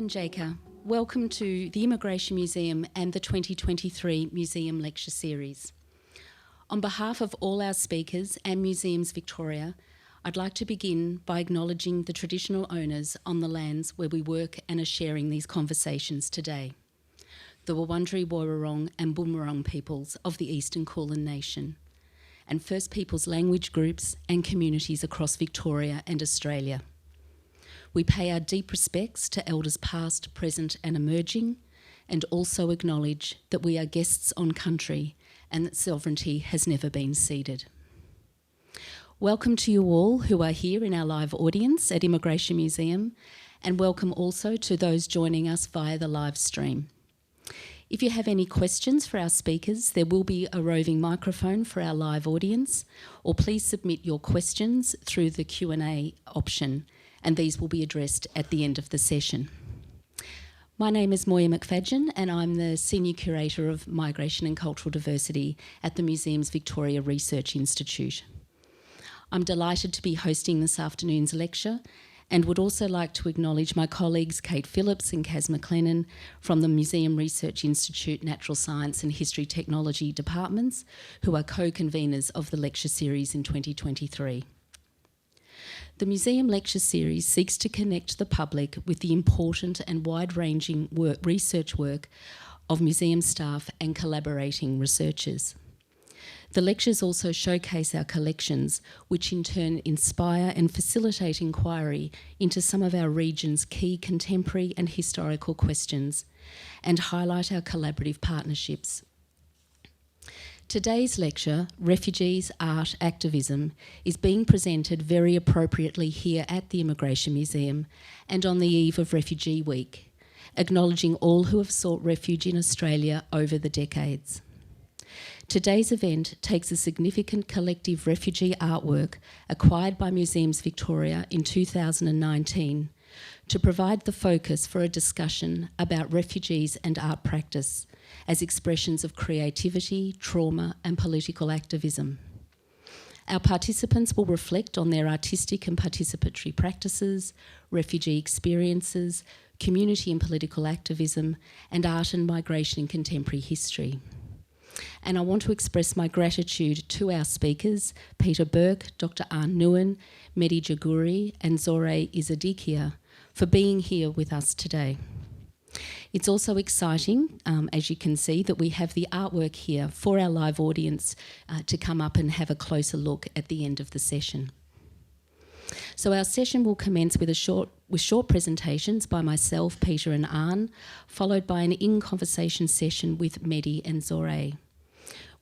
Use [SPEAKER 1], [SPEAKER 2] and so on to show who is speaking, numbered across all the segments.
[SPEAKER 1] Manjaka, welcome to the Immigration Museum and the 2023 Museum Lecture Series. On behalf of all our speakers and Museums Victoria, I'd like to begin by acknowledging the traditional owners on the lands where we work and are sharing these conversations today, the Wurundjeri Woi-wurrung and Boonwurrung peoples of the Eastern Kulin Nation, and First Peoples language groups and communities across Victoria and Australia. We pay our deep respects to elders past, present and emerging, and also acknowledge that we are guests on country and that sovereignty has never been ceded. Welcome to you all who are here in our live audience at Immigration Museum, and welcome also to those joining us via the live stream. If you have any questions for our speakers, there will be a roving microphone for our live audience, or please submit your questions through the Q&A option, and these will be addressed at the end of the session. My name is Moya McFadzean and I'm the Senior Curator of Migration and Cultural Diversity at the Museums Victoria Research Institute. I'm delighted to be hosting this afternoon's lecture and would also like to acknowledge my colleagues Kate Phillips and Kaz McLennan from the Museum Research Institute Natural Science and History Technology departments, who are co-conveners of the lecture series in 2023. The Museum Lecture Series seeks to connect the public with the important and wide-ranging research work of museum staff and collaborating researchers. The lectures also showcase our collections, which in turn inspire and facilitate inquiry into some of our region's key contemporary and historical questions, and highlight our collaborative partnerships. Today's lecture, Refugees, Art, Activism, is being presented very appropriately here at the Immigration Museum and on the eve of Refugee Week, acknowledging all who have sought refuge in Australia over the decades. Today's event takes a significant collective refugee artwork acquired by Museums Victoria in 2019 to provide the focus for a discussion about refugees and art practice as expressions of creativity, trauma and political activism. Our participants will reflect on their artistic and participatory practices, refugee experiences, community and political activism, and art and migration in contemporary history. And I want to express my gratitude to our speakers, Peter Burke, Dr Anh Nguyen, Mehdi Jaghuri and Zohreh Izadikia, for being here with us today. It's also exciting, as you can see, that we have the artwork here for our live audience to come up and have a closer look at the end of the session. So our session will commence with short presentations by myself, Peter and Anh, followed by an in-conversation session with Mehdi and Zohreh.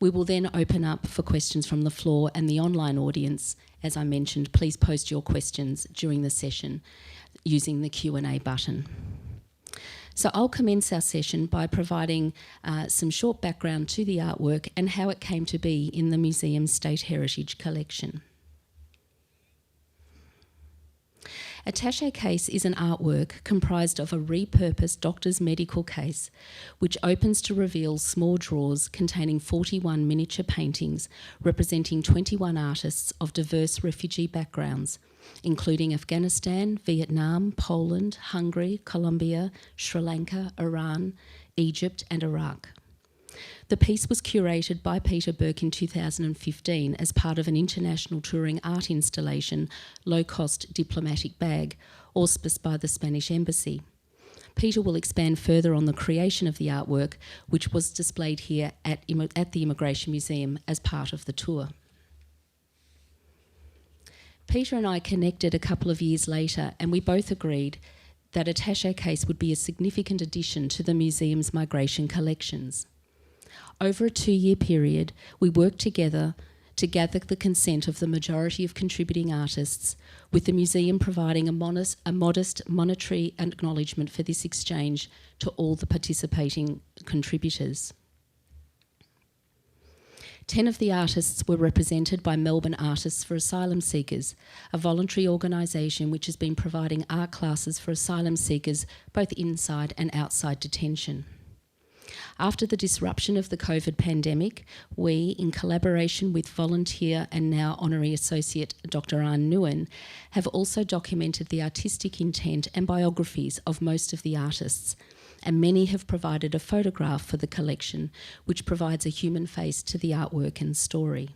[SPEAKER 1] We will then open up for questions from the floor and the online audience. As I mentioned, please post your questions during the session using the Q&A button. So I'll commence our session by providing some short background to the artwork and how it came to be in the museum's State Heritage Collection. Attache Case is an artwork comprised of a repurposed doctor's medical case, which opens to reveal small drawers containing 41 miniature paintings representing 21 artists of diverse refugee backgrounds, including Afghanistan, Vietnam, Poland, Hungary, Colombia, Sri Lanka, Iran, Egypt and Iraq. The piece was curated by Peter Burke in 2015 as part of an international touring art installation, Low Cost Diplomatic Bag, auspiced by the Spanish Embassy. Peter will expand further on the creation of the artwork, which was displayed here at the Immigration Museum as part of the tour. Peter and I connected a couple of years later and we both agreed that Attache Case would be a significant addition to the museum's migration collections. Over a 2-year period, we worked together to gather the consent of the majority of contributing artists, with the museum providing a modest monetary acknowledgement for this exchange to all the participating contributors. 10 of the artists were represented by Melbourne Artists for Asylum Seekers, a voluntary organisation which has been providing art classes for asylum seekers both inside and outside detention. After the disruption of the COVID pandemic, we, in collaboration with volunteer and now Honorary Associate Dr Anh Nguyen, have also documented the artistic intent and biographies of most of the artists, and many have provided a photograph for the collection, which provides a human face to the artwork and story.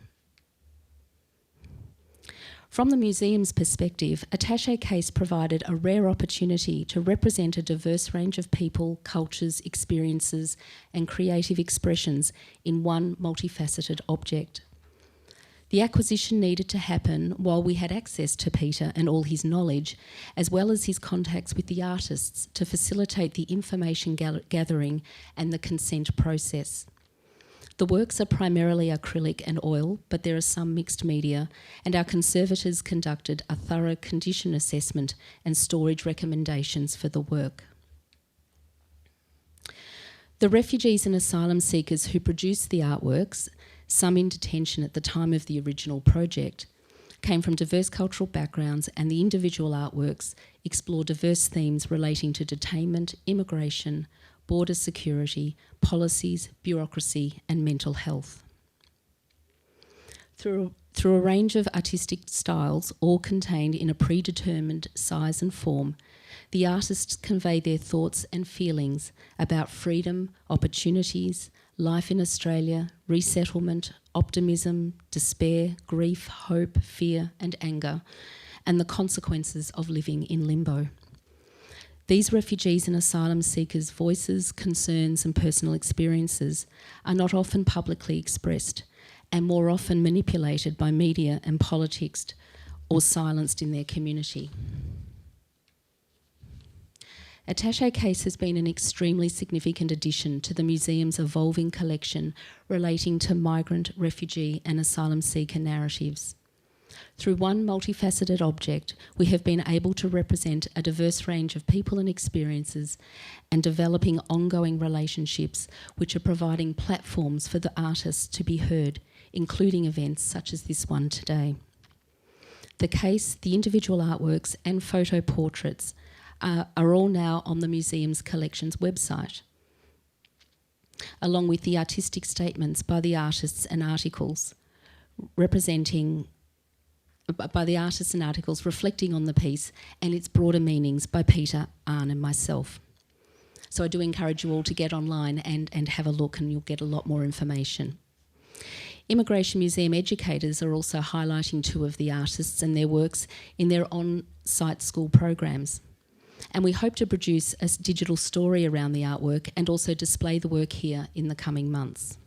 [SPEAKER 1] From the museum's perspective, Attache Case provided a rare opportunity to represent a diverse range of people, cultures, experiences and creative expressions in one multifaceted object. The acquisition needed to happen while we had access to Peter and all his knowledge, as well as his contacts with the artists to facilitate the information gathering and the consent process. The works are primarily acrylic and oil, but there are some mixed media, and our conservators conducted a thorough condition assessment and storage recommendations for the work. The refugees and asylum seekers who produced the artworks, some in detention at the time of the original project, came from diverse cultural backgrounds, and the individual artworks explore diverse themes relating to detainment, immigration, border security, policies, bureaucracy and mental health. Through a range of artistic styles, all contained in a predetermined size and form, the artists convey their thoughts and feelings about freedom, opportunities, life in Australia, resettlement, optimism, despair, grief, hope, fear and anger, and the consequences of living in limbo. These refugees and asylum seekers' voices, concerns and personal experiences are not often publicly expressed and more often manipulated by media and politics or silenced in their community. Attache Case has been an extremely significant addition to the museum's evolving collection relating to migrant, refugee and asylum seeker narratives. Through one multifaceted object, we have been able to represent a diverse range of people and experiences and developing ongoing relationships which are providing platforms for the artists to be heard, including events such as this one today. The case, the individual artworks and photo portraits are all now on the museum's collections website, along with the artistic statements by the artists and articles reflecting on the piece and its broader meanings by Peter, Anh and myself. So I do encourage you all to get online and have a look, and you'll get a lot more information. Immigration Museum educators are also highlighting two of the artists and their works in their on-site school programs. And we hope to produce a digital story around the artwork and also display the work here in the coming months.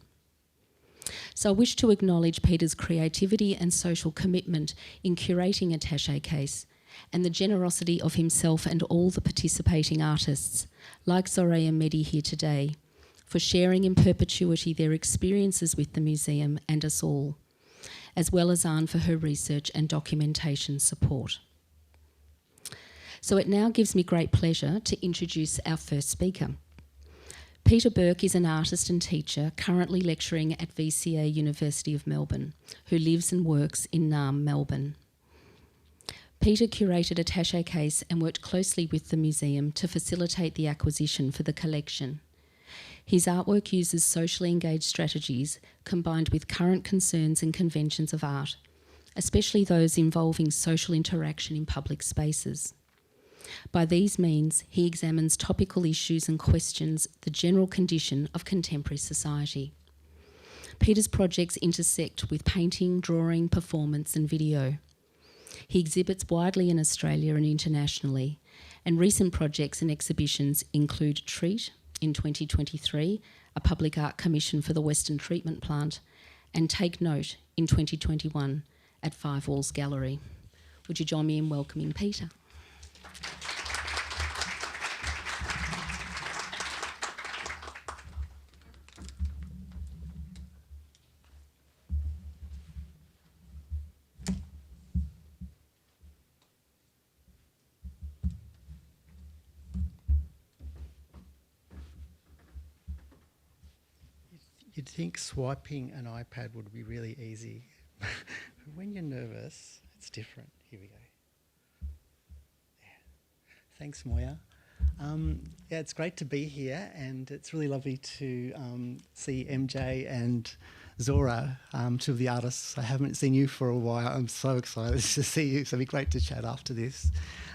[SPEAKER 1] So I wish to acknowledge Peter's creativity and social commitment in curating Attache Case and the generosity of himself and all the participating artists, like Zohreh and Mehdi here today, for sharing in perpetuity their experiences with the museum and us all, as well as Anh for her research and documentation support. So it now gives me great pleasure to introduce our first speaker. Peter Burke is an artist and teacher currently lecturing at thsi University of Melbourne, who lives and works in Naarm, Melbourne. Peter curated Attache Case and worked closely with the museum to facilitate the acquisition for the collection. His artwork uses socially engaged strategies combined with current concerns and conventions of art, especially those involving social interaction in public spaces. By these means, he examines topical issues and questions the general condition of contemporary society. Peter's projects intersect with painting, drawing, performance and video. He exhibits widely in Australia and internationally, and recent projects and exhibitions include Treat in 2023, a public art commission for the Western Treatment Plant, and Take Note in 2021 at Five Walls Gallery. Would you join me in welcoming Peter?
[SPEAKER 2] You'd think swiping an iPad would be really easy. But when you're nervous, it's different. Here we go. Yeah. Thanks, Moya. Yeah, it's great to be here, and it's really lovely to see MJ and Zohreh, two of the artists. I haven't seen you for a while. I'm so excited to see you, so it'll be great to chat after this.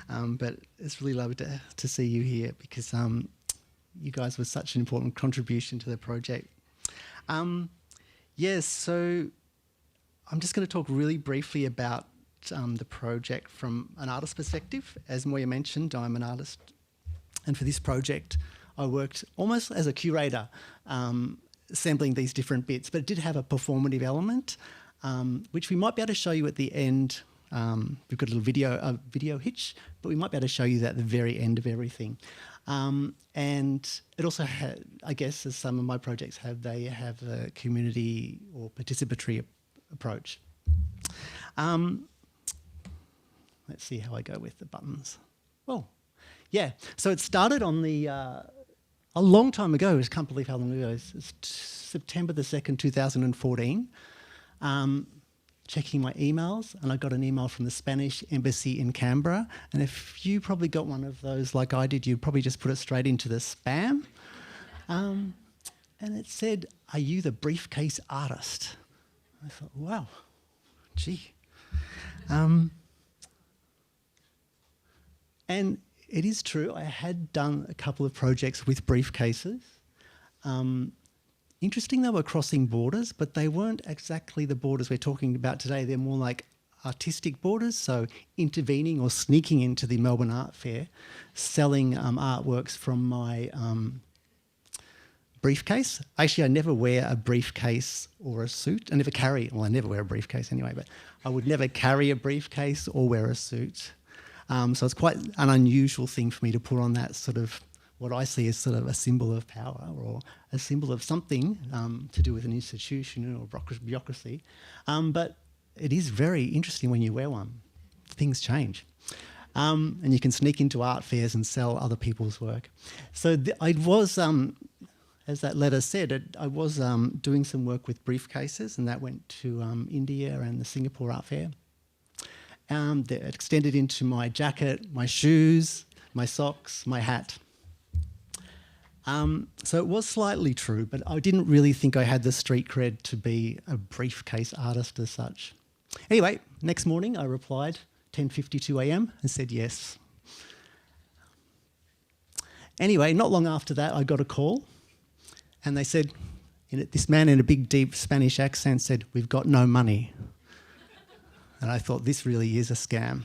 [SPEAKER 2] But it's really lovely to see you here because you guys were such an important contribution to the project. Yes, so I'm just going to talk really briefly about the project from an artist perspective. As Moya mentioned, I'm an artist. And for this project, I worked almost as a curator, assembling these different bits, but it did have a performative element, which we might be able to show you at the end. We've got a little video hitch, but we might be able to show you that at the very end of everything. And it also had, I guess, as some of my projects have, they have a community or participatory approach. Let's see how I go with the buttons. Well, yeah, so it started on the, a long time ago, I can't believe how long ago, it's September the 2nd, 2014, checking my emails, and I got an email from the Spanish Embassy in Canberra, and if you probably got one of those like I did, you'd probably just put it straight into the spam, and it said, "Are you the briefcase artist?" I thought, wow, gee. And it is true, I had done a couple of projects with briefcases. Interesting, they were crossing borders, but they weren't exactly the borders we're talking about today. They're more like artistic borders, so intervening or sneaking into the Melbourne Art Fair, selling artworks from my briefcase. Actually, I never wear a briefcase or a suit. I never carry, well, I never wear a briefcase anyway, but I would never carry a briefcase or wear a suit. So it's quite an unusual thing for me to put on that sort of, what I see as sort of a symbol of power or a symbol of something to do with an institution or bureaucracy. But it is very interesting when you wear one. Things change. And you can sneak into art fairs and sell other people's work. So I was, as that letter said, I was doing some work with briefcases, and that went to India and the Singapore Art Fair. That extended into my jacket, my shoes, my socks, my hat. So it was slightly true, but I didn't really think I had the street cred to be a briefcase artist as such. Anyway, next morning I replied, 10:52 a.m, and said yes. Anyway, not long after that I got a call, and they said, this man in a big deep Spanish accent said, "We've got no money." And I thought, this really is a scam.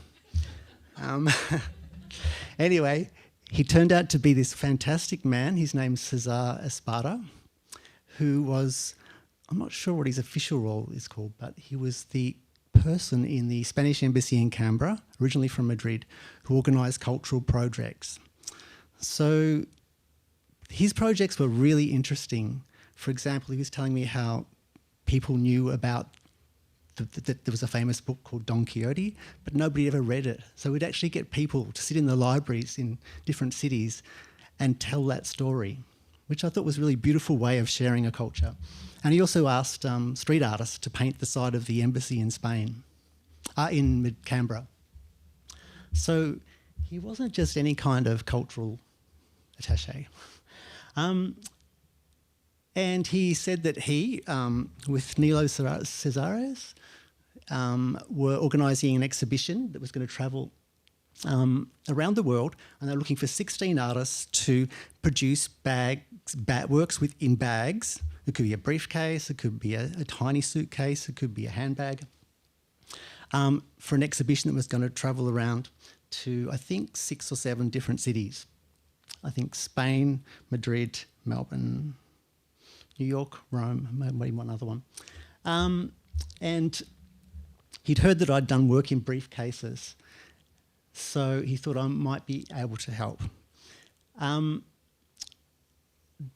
[SPEAKER 2] Anyway, he turned out to be this fantastic man. His name's Cesar Espada, who was, I'm not sure what his official role is called, but he was the person in the Spanish Embassy in Canberra, originally from Madrid, who organised cultural projects. So his projects were really interesting. For example, he was telling me how people knew about there was a famous book called Don Quixote, but nobody ever read it. So we'd actually get people to sit in the libraries in different cities and tell that story, which I thought was a really beautiful way of sharing a culture. And he also asked street artists to paint the side of the embassy in Spain, in Canberra. So he wasn't just any kind of cultural attaché. And he said that he, with Nilo Cesares, were organising an exhibition that was going to travel around the world, and they're looking for 16 artists to produce works in bags. It could be a briefcase, it could be a tiny suitcase, it could be a handbag, for an exhibition that was going to travel around to, I think, 6 or 7 different cities. I think Spain, Madrid, Melbourne, New York, Rome, maybe one other one. And he'd heard that I'd done work in briefcases, so he thought I might be able to help.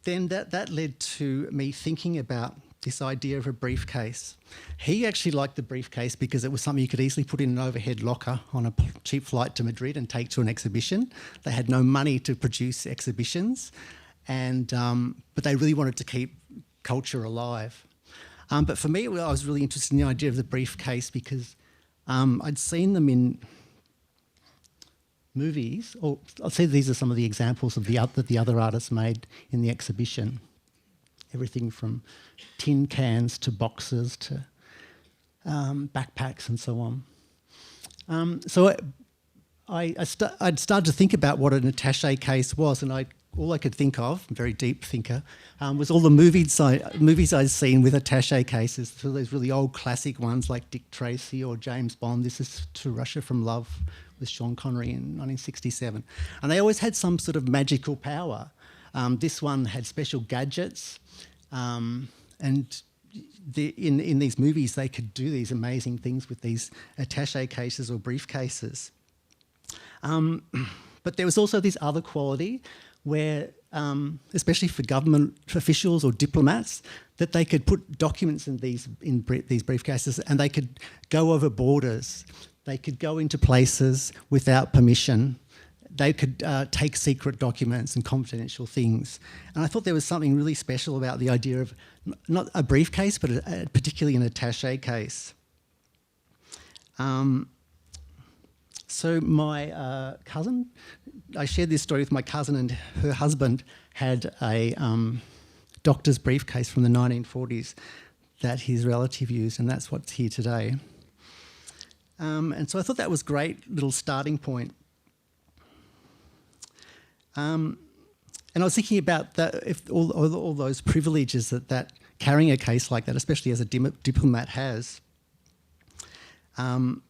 [SPEAKER 2] Then that led to me thinking about this idea of a briefcase. He actually liked the briefcase because it was something you could easily put in an overhead locker on a cheap flight to Madrid and take to an exhibition. They had no money to produce exhibitions, and but they really wanted to keep culture alive. But for me, I was really interested in the idea of the briefcase because I'd seen them in movies, or I'll say these are some of the examples of that the other artists made in the exhibition. Everything from tin cans to boxes to backpacks and so on. So I'd started to think about what an attache case was, and all I could think of, a very deep thinker, was all the movies I'd seen with attache cases. So those really old classic ones like Dick Tracy or James Bond. This is To Russia from Love with Sean Connery in 1967. And they always had some sort of magical power. This one had special gadgets, and in these movies they could do these amazing things with these attache cases or briefcases. But there was also this other quality where, especially for government officials or diplomats, that they could put documents in these briefcases, and they could go over borders. They could go into places without permission. They could take secret documents and confidential things. And I thought there was something really special about the idea of not a briefcase, but particularly an attache case. So my cousin, I shared this story with my cousin, and her husband had a doctor's briefcase from the 1940s that his relative used, and that's what's here today. And so I thought that was a great little starting point. And I was thinking about that, if all those privileges that carrying a case like that, especially as a diplomat, has. And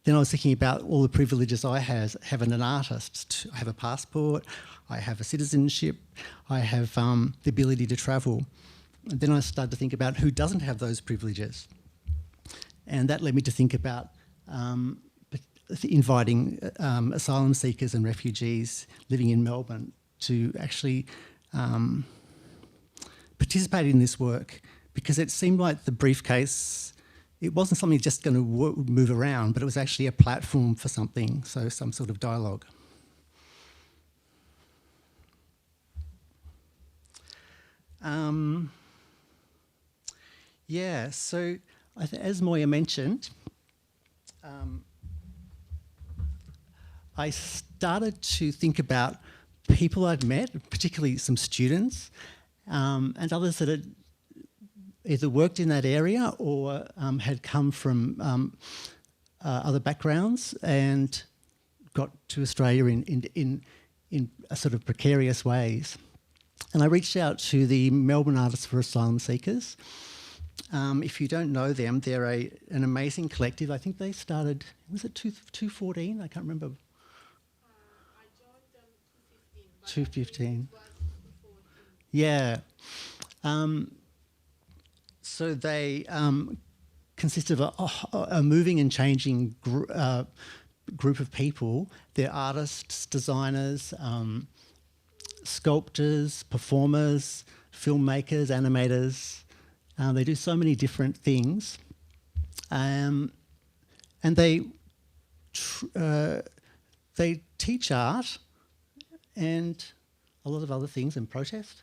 [SPEAKER 2] then I was thinking about all the privileges I have as an artist. I have a passport, I have a citizenship, I have the ability to travel. And then I started to think about who doesn't have those privileges. And that led me to think about inviting asylum seekers and refugees living in Melbourne to actually participate in this work, because it seemed like the briefcase, it wasn't something just going to move around, but it was actually a platform for something, so some sort of dialogue. Yeah, so as Moya mentioned, I started to think about people I'd met, particularly some students, and others that had either worked in that area or had come from other backgrounds and got to Australia in a sort of precarious ways. And I reached out to the Melbourne Artists for Asylum Seekers. If you don't know them, they're an amazing collective. I think they started, was it 2014? I can't remember.
[SPEAKER 3] I joined them 2015.
[SPEAKER 2] 2015. Yeah. So they consist of a moving and changing group of people. They're artists, designers, sculptors, performers, filmmakers, animators. They do so many different things. And they teach art and a lot of other things and protest,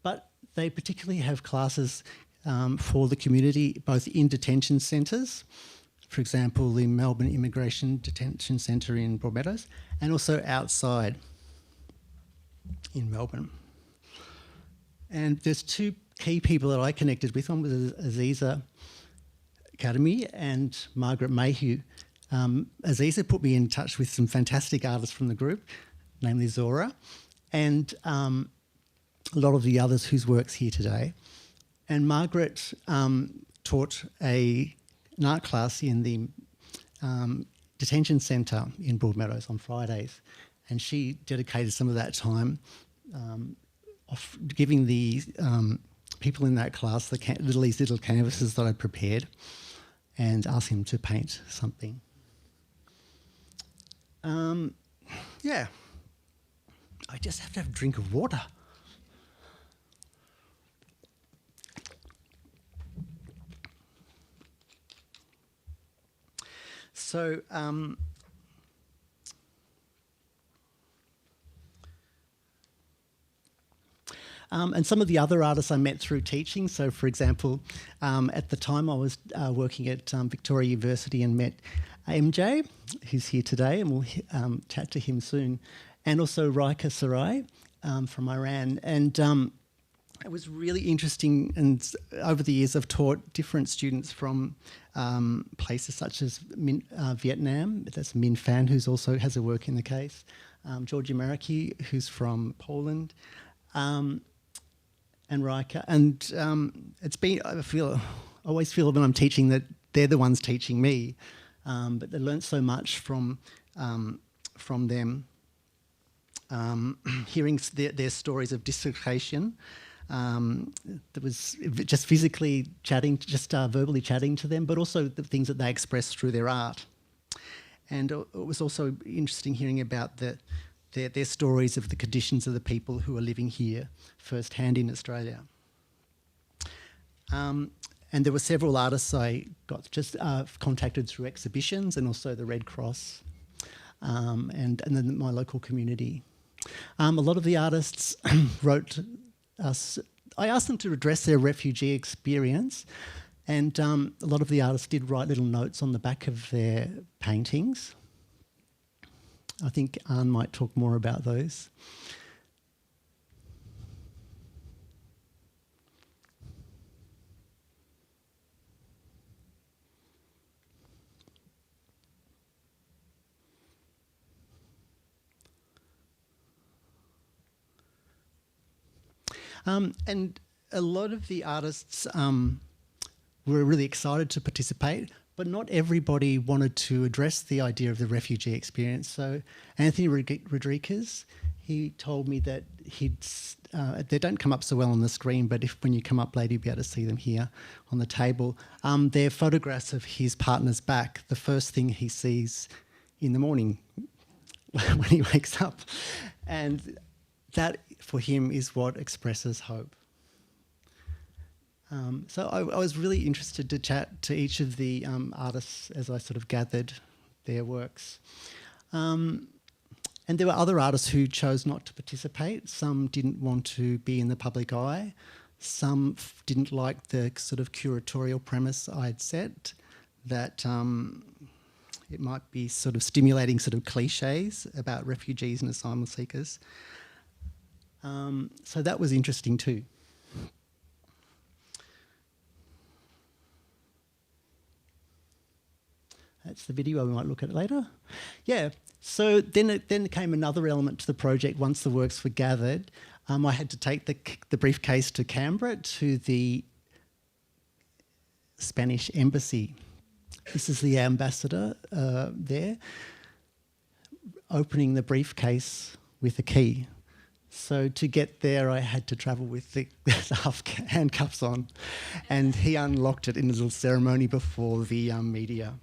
[SPEAKER 2] but they particularly have classes for the community, both in detention centres, for example, the Melbourne Immigration Detention Centre in Broadmeadows, and also outside in Melbourne. And there's two key people that I connected with. One was Aziza Academy and Margaret Mayhew. Aziza put me in touch with some fantastic artists from the group, namely Zohreh, and a lot of the others whose work's here today. And Margaret taught an art class in the detention centre in Broadmeadows on Fridays, and she dedicated some of that time giving the people in that class these little canvases that I prepared and asked them to paint something. Yeah, I just have to have a drink of water. So, And some of the other artists I met through teaching. So, for example, at the time I was working at Victoria University and met MJ, who's here today, and we'll chat to him soon, and also Raika Sarai from Iran. And it was really interesting, and over the years I've taught different students from places such as Vietnam. That's Minh Phan, who's also has a work in the case. Georgia Maraki, who's from Poland. And Raika, and it's been. I always feel when I'm teaching that they're the ones teaching me, but they learnt so much from them. Hearing their stories of dislocation, there was just physically chatting, just verbally chatting to them, but also the things that they express through their art. And it was also interesting hearing about their stories of the conditions of the people who are living here firsthand in Australia. And there were several artists I got just contacted through exhibitions and also the Red Cross and then my local community. A lot of the artists wrote us. I asked them to address their refugee experience, and a lot of the artists did write little notes on the back of their paintings. I think Anh might talk more about those. And a lot of the artists were really excited to participate, but not everybody wanted to address the idea of the refugee experience. So Anthony Rodriguez, he told me that they don't come up so well on the screen, but when you come up later, you'll be able to see them here on the table. They're photographs of his partner's back, the first thing he sees in the morning when he wakes up. And that, for him, is what expresses hope. So I was really interested to chat to each of the artists as I sort of gathered their works. And there were other artists who chose not to participate. Some didn't want to be in the public eye. Some didn't like the sort of curatorial premise I'd set, that it might be sort of stimulating sort of cliches about refugees and asylum seekers. So that was interesting too. That's the video. We might look at it later. Yeah. So then came another element to the project. Once the works were gathered, I had to take the briefcase to Canberra to the Spanish Embassy. This is the ambassador there, opening the briefcase with a key. So to get there, I had to travel with the handcuffs on, and he unlocked it in a little ceremony before the media.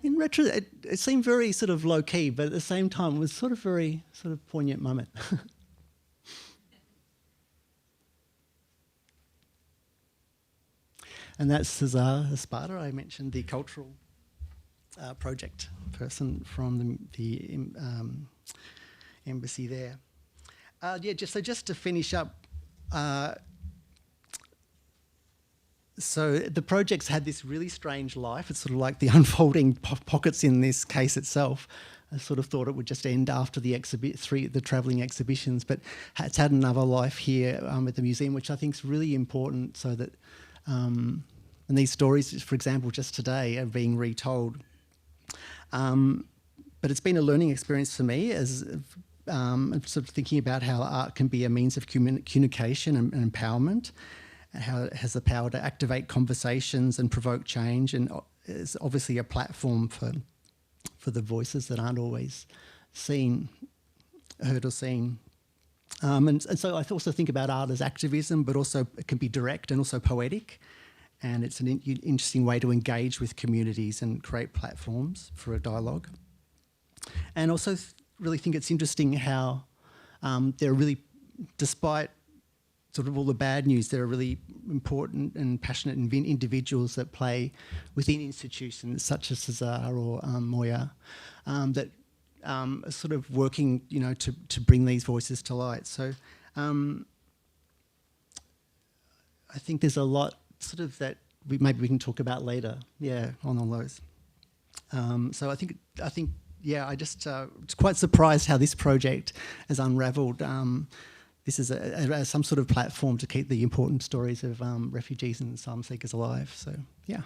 [SPEAKER 2] In retro, it seemed very sort of low key, but at the same time, it was sort of very sort of poignant moment. And that's Cesar Esparta. I mentioned the cultural project person from the embassy there. Just to finish up, so the project's had this really strange life. It's sort of like the unfolding pockets in this case itself. I sort of thought it would just end after the travelling exhibitions, but it's had another life here at the museum, which I think is really important, so that and these stories, for example, just today are being retold. But it's been a learning experience for me as sort of thinking about how art can be a means of communication and empowerment, and how it has the power to activate conversations and provoke change, and is obviously a platform for the voices that aren't always heard or seen. And so I also think about art as activism, but also it can be direct and also poetic, and it's an interesting way to engage with communities and create platforms for a dialogue. And also really think it's interesting how there are really, despite sort of all the bad news, there are really important and passionate individuals that play within institutions such as Cesar or Moya that are sort of working, to bring these voices to light. So I think there's a lot sort of that maybe we can talk about later. Yeah, on all those. So I think yeah, I just was quite surprised how this project has unravelled. This is some sort of platform to keep the important stories of refugees and asylum seekers alive. So yeah.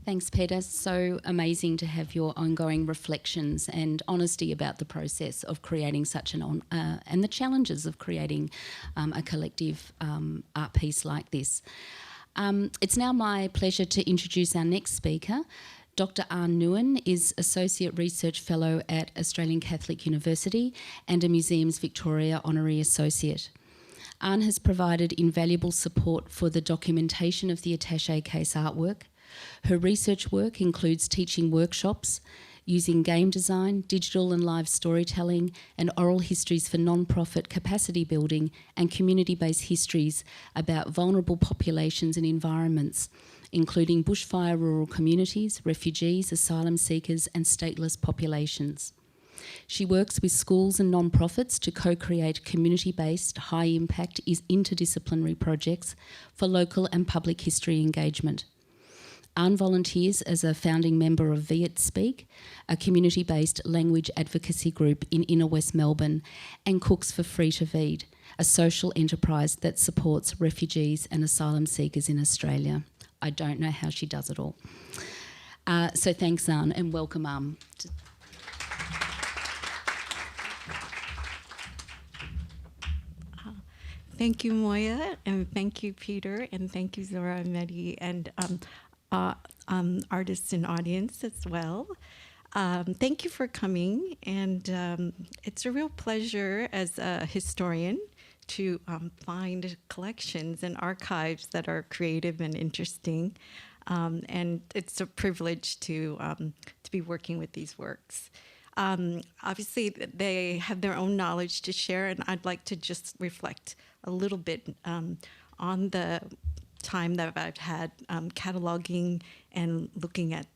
[SPEAKER 1] Thanks, Peter. So amazing to have your ongoing reflections and honesty about the process of creating such an and the challenges of creating a collective art piece like this. It's now my pleasure to introduce our next speaker. Dr Anh Nguyen is Associate Research Fellow at Australian Catholic University and a Museums Victoria Honorary Associate. Anh has provided invaluable support for the documentation of the Attache Case artwork. Her research work includes teaching workshops, using game design, digital and live storytelling, and oral histories for non-profit capacity building and community-based histories about vulnerable populations and environments, including bushfire rural communities, refugees, asylum seekers, and stateless populations. She works with schools and non-profits to co-create community-based, high-impact, interdisciplinary projects for local and public history engagement. Anh volunteers as a founding member of Viet Speak, a community-based language advocacy group in inner West Melbourne, and cooks for Free to Feed, a social enterprise that supports refugees and asylum seekers in Australia. I don't know how she does it all. So thanks, Anh, and welcome, Anh.
[SPEAKER 4] Thank you, Moya, and thank you, Peter, and thank you, Zohreh and Mehdi, and artists and audience as well. Thank you for coming, and it's a real pleasure as a historian to find collections and archives that are creative and interesting, and it's a privilege to be working with these works. Obviously, they have their own knowledge to share, and I'd like to just reflect a little bit on the time that I've had cataloging and looking at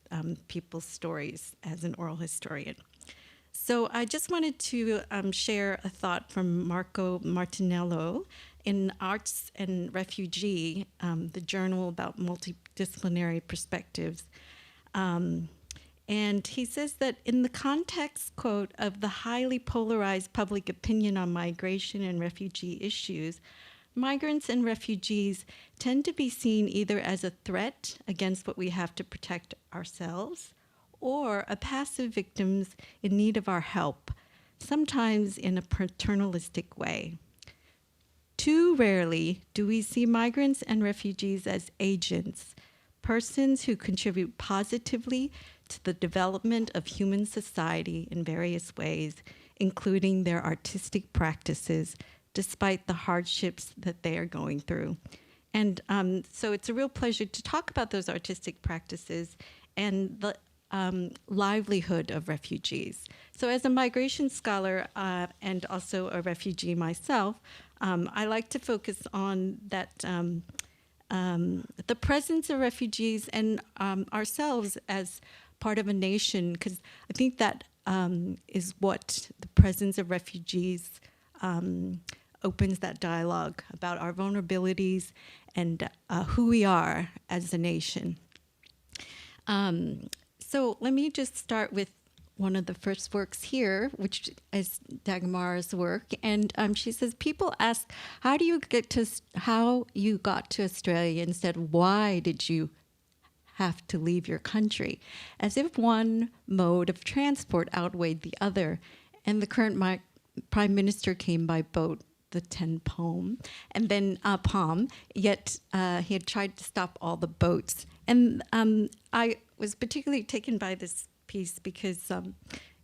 [SPEAKER 4] people's stories as an oral historian. So I just wanted to share a thought from Marco Martinello in Arts and Refugee, the journal about multidisciplinary perspectives. And he says that in the context, quote, of the highly polarized public opinion on migration and refugee issues, migrants and refugees tend to be seen either as a threat against what we have to protect ourselves or a passive victims in need of our help, sometimes in a paternalistic way. Too rarely do we see migrants and refugees as agents, persons who contribute positively to the development of human society in various ways, including their artistic practices, despite the hardships that they are going through. And so it's a real pleasure to talk about those artistic practices and the livelihood of refugees. So as a migration scholar and also a refugee myself, I like to focus on that the presence of refugees and ourselves as part of a nation, because I think that is what the presence of refugees opens that dialogue about our vulnerabilities and who we are as a nation. So let me just start with one of the first works here, which is Dagmar's work. And she says, people ask, how you got to Australia instead of why did you have to leave your country? As if one mode of transport outweighed the other. And the current Prime Minister came by boat, the 10 Palm, and then Palm, yet he had tried to stop all the boats. And I was particularly taken by this piece because,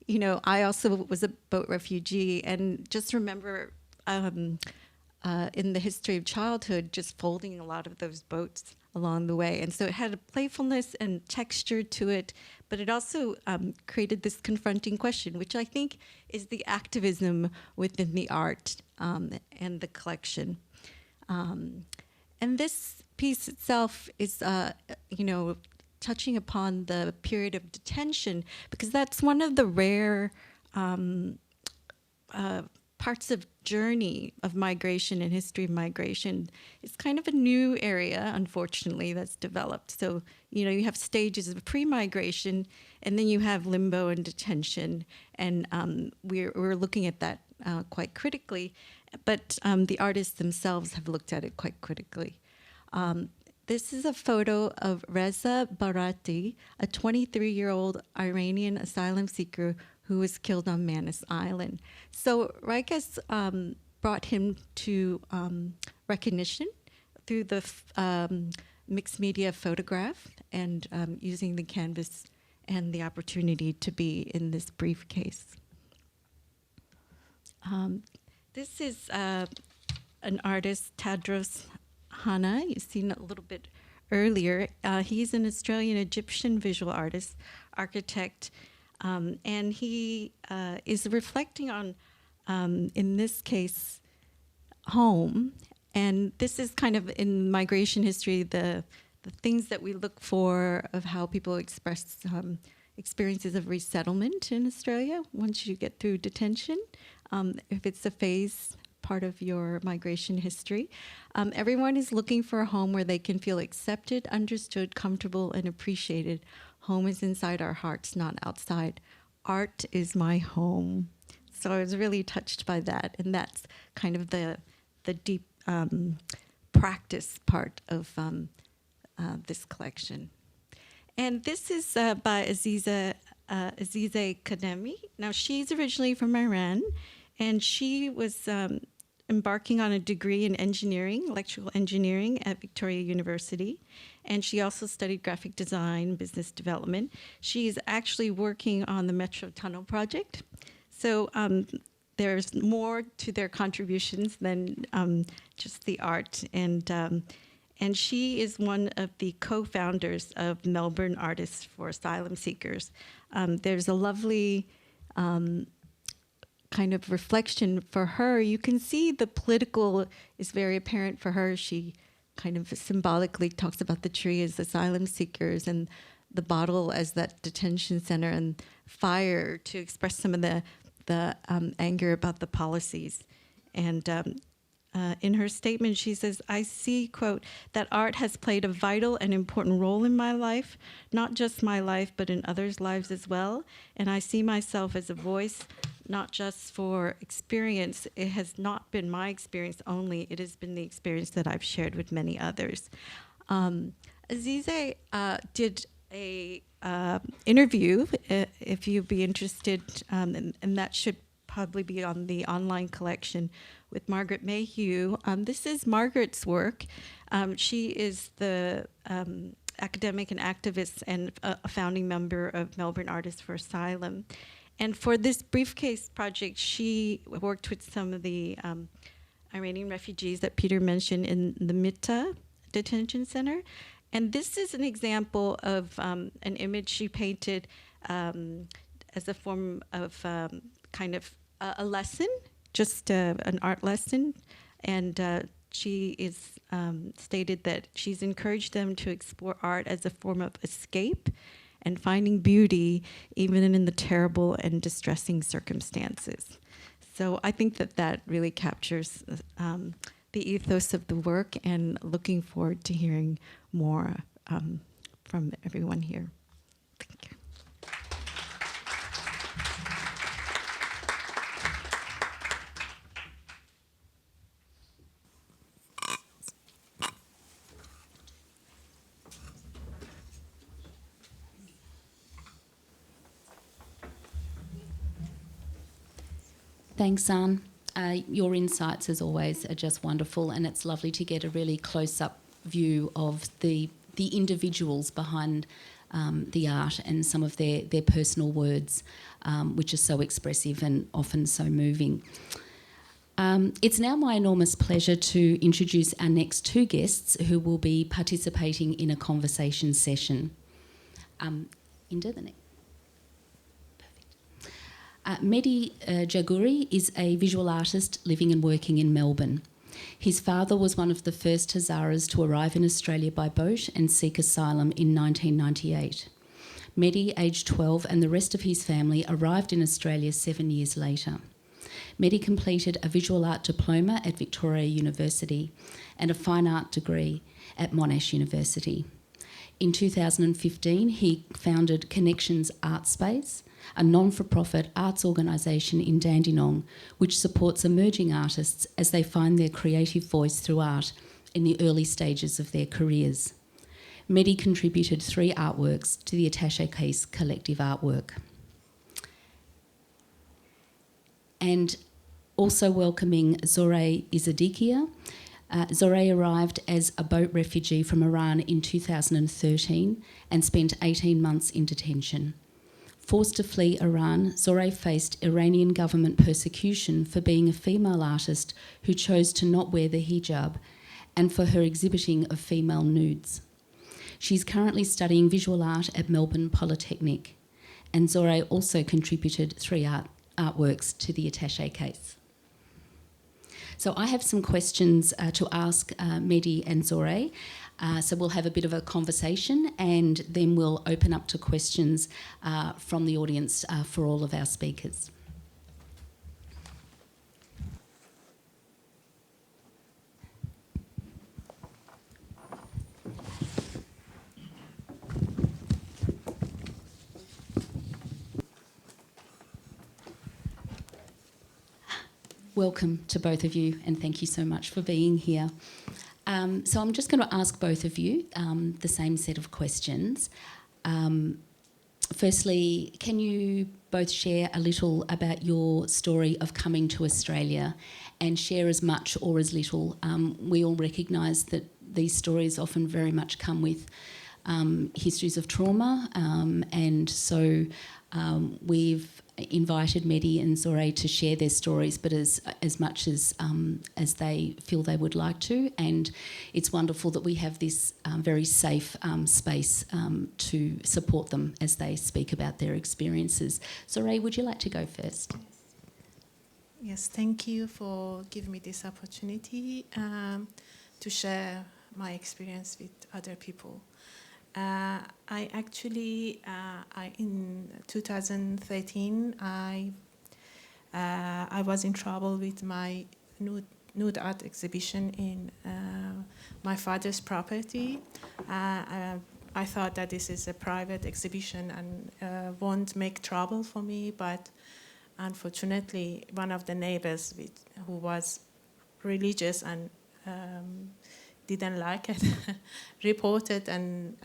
[SPEAKER 4] you know, I also was a boat refugee and just remember in the history of childhood just folding a lot of those boats along the way. And so it had a playfulness and texture to it, but it also created this confronting question, which I think is the activism within the art and the collection. And this piece itself is, touching upon the period of detention, because that's one of the rare parts of journey of migration and history of migration. It's kind of a new area, unfortunately, that's developed. So, you have stages of pre-migration, and then you have limbo and detention, and we're looking at that quite critically, but the artists themselves have looked at it quite critically. This is a photo of Reza Barati, a 23-year-old Iranian asylum seeker who was killed on Manus Island. So Rikas brought him to recognition through the mixed media photograph and using the canvas and the opportunity to be in this briefcase. This is an artist, Tadros Hana. You've seen it a little bit earlier. He's an Australian-Egyptian visual artist, architect, and he is reflecting on, in this case, home. And this is kind of in migration history, the things that we look for of how people express experiences of resettlement in Australia once you get through detention, if it's a phase part of your migration history. Everyone is looking for a home where they can feel accepted, understood, comfortable, and appreciated. Home is inside our hearts, not outside. Art is my home. So I was really touched by that, and that's kind of the deep practice part of this collection. And this is by Azize Kademi. Now, she's originally from Iran, and she was embarking on a degree in engineering, electrical engineering at Victoria University. And she also studied graphic design, business development. She's actually working on the Metro Tunnel project. So there's more to their contributions than just the art. And she is one of the co-founders of Melbourne Artists for Asylum Seekers. There's a lovely kind of reflection for her. You can see the political is very apparent for her. She kind of symbolically talks about the tree as asylum seekers and the bottle as that detention center, and fire to express some of the anger about the policies. And in her statement, she says, I see, quote, that art has played a vital and important role in my life, not just my life, but in others' lives as well. And I see myself as a voice, not just for experience. It has not been my experience only. It has been the experience that I've shared with many others. Azize did a interview, if you'd be interested, and that should probably be on the online collection, with Margaret Mayhew. This is Margaret's work. She is the academic and activist and a founding member of Melbourne Artists for Asylum. And for this briefcase project, she worked with some of the Iranian refugees that Peter mentioned in the Mitta detention center. And this is an example of an image she painted as a form of kind of a lesson, just an art lesson. And she is stated that she's encouraged them to explore art as a form of escape and finding beauty even in the terrible and distressing circumstances. So I think that that really captures the ethos of the work, and looking forward to hearing more from everyone here. Thank you.
[SPEAKER 1] Thanks, Anh. Your insights, as always, are just wonderful, and it's lovely to get a really close-up view of the individuals behind the art and some of their personal words, which are so expressive and often so moving. It's now my enormous pleasure to introduce our next two guests who will be participating in a conversation session. Inda, the next. Mehdi Jaghuri is a visual artist living and working in Melbourne. His father was one of the first Hazaras to arrive in Australia by boat and seek asylum in 1998. Mehdi, aged 12, and the rest of his family arrived in Australia 7 years later. Mehdi completed a visual art diploma at Victoria University and a fine art degree at Monash University. In 2015, he founded Connections Art Space, a non-for-profit arts organisation in Dandenong which supports emerging artists as they find their creative voice through art in the early stages of their careers. Mehdi contributed 3 artworks to the Attache Case collective artwork. And also welcoming Zohreh Izadikia. Zohreh arrived as a boat refugee from Iran in 2013 and spent 18 months in detention. Forced to flee Iran, Zohreh faced Iranian government persecution for being a female artist who chose to not wear the hijab and for her exhibiting of female nudes. She's currently studying visual art at Melbourne Polytechnic, and Zohreh also contributed 3 artworks to the Attache Case. So I have some questions to ask Mehdi and Zohreh. So we'll have a bit of a conversation and then we'll open up to questions from the audience for all of our speakers. Welcome to both of you and thank you so much for being here. So I'm just going to ask both of you the same set of questions. Firstly, can you both share a little about your story of coming to Australia and share as much or as little? We all recognise that these stories often very much come with histories of trauma, and so we've invited Mehdi and Zohreh to share their stories, but as much as they feel they would like to. And it's wonderful that we have this very safe space to support them as they speak about their experiences. Zohreh, would you like to go first?
[SPEAKER 3] Yes, thank you for giving me this opportunity to share my experience with other people. I actually, in 2013, I was in trouble with my nude art exhibition in my father's property. I thought that this is a private exhibition and won't make trouble for me, but unfortunately, one of the neighbors who was religious and didn't like it, reported, and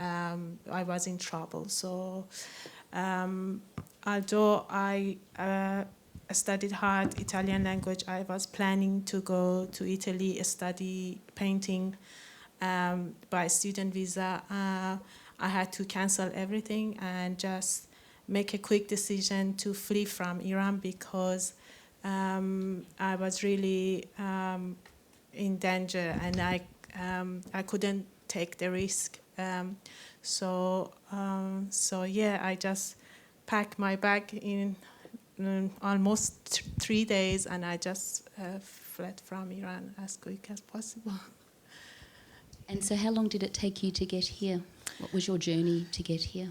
[SPEAKER 3] I was in trouble. So although I studied hard Italian language, I was planning to go to Italy, study painting by student visa. I had to cancel everything and just make a quick decision to flee from Iran because I was really in danger and I couldn't take the risk. So yeah, I just packed my bag in almost 3 days and I just fled from Iran as quick as possible.
[SPEAKER 1] And so how long did it take you to get here? What was your journey to get here?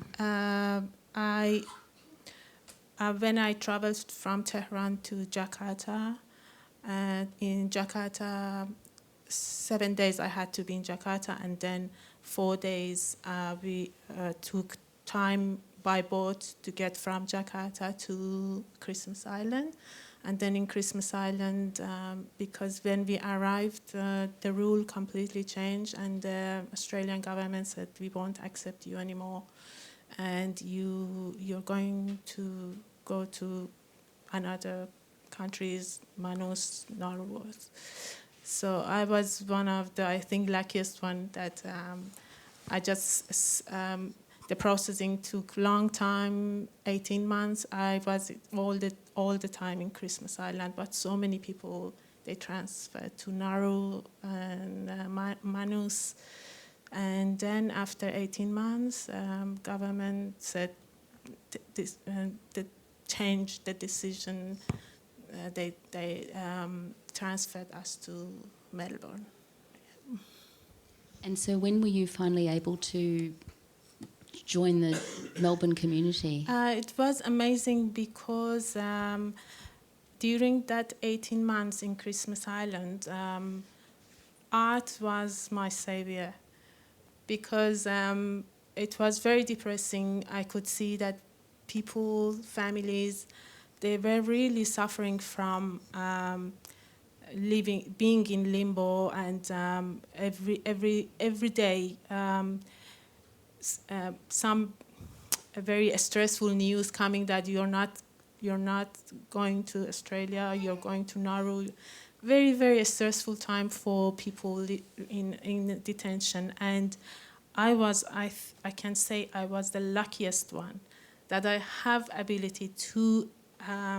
[SPEAKER 3] When I traveled from Tehran to Jakarta, in Jakarta, 7 days I had to be in Jakarta, and then 4 days we took time by boat to get from Jakarta to Christmas Island. And then in Christmas Island, because when we arrived, the rule completely changed and the Australian government said, we won't accept you anymore. And you're going to go to another countries, Manus, Norway. So I was one of the, I think, luckiest one that I just, the processing took long time, 18 months. I was all the time in Christmas Island, but so many people, they transferred to Nauru and Manus. And then after 18 months, government said they changed the decision. They transferred us to Melbourne.
[SPEAKER 1] And so when were you finally able to join the Melbourne community?
[SPEAKER 3] It was amazing because during that 18 months in Christmas Island, art was my savior, because it was very depressing. I could see that people, families, they were really suffering from being in limbo, and every day some very stressful news coming that you're not going to Australia, you're going to Nauru. Very, very stressful time for people in detention. And I can say I was the luckiest one, that I have ability to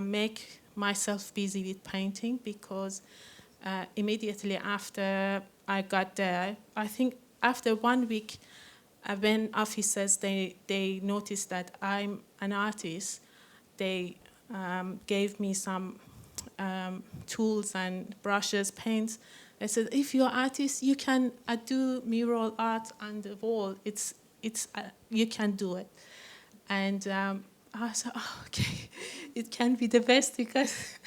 [SPEAKER 3] make myself busy with painting, because immediately after I got there, I think after 1 week, when officers, they noticed that I'm an artist, they gave me some tools and brushes, paints. They said, if you're an artist, you can do mural art on the wall. It's you can do it. And I said, oh, okay, it can be the best, because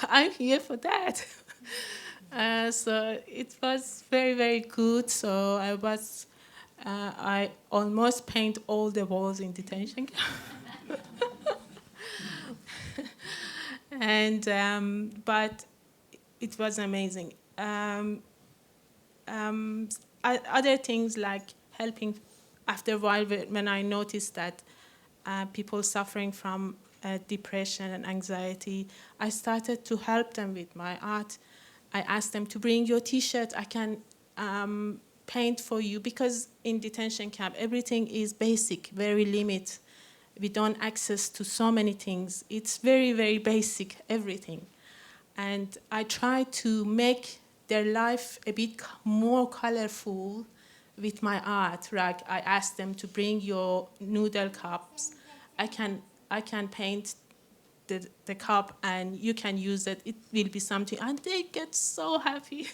[SPEAKER 3] I'm here for that. So it was very, very good. So I almost paint all the walls in detention camp. And but it was amazing. Other things like helping, after a while, when I noticed that people suffering from depression and anxiety, I started to help them with my art. I asked them to bring your T-shirt. I can paint for you, because in detention camp everything is basic, very limited. We don't access to so many things. It's very, very basic, everything. And I try to make their life a bit more colorful with my art. Like I ask them to bring your noodle cups. I can paint the cup and you can use it. It will be something. And they get so happy.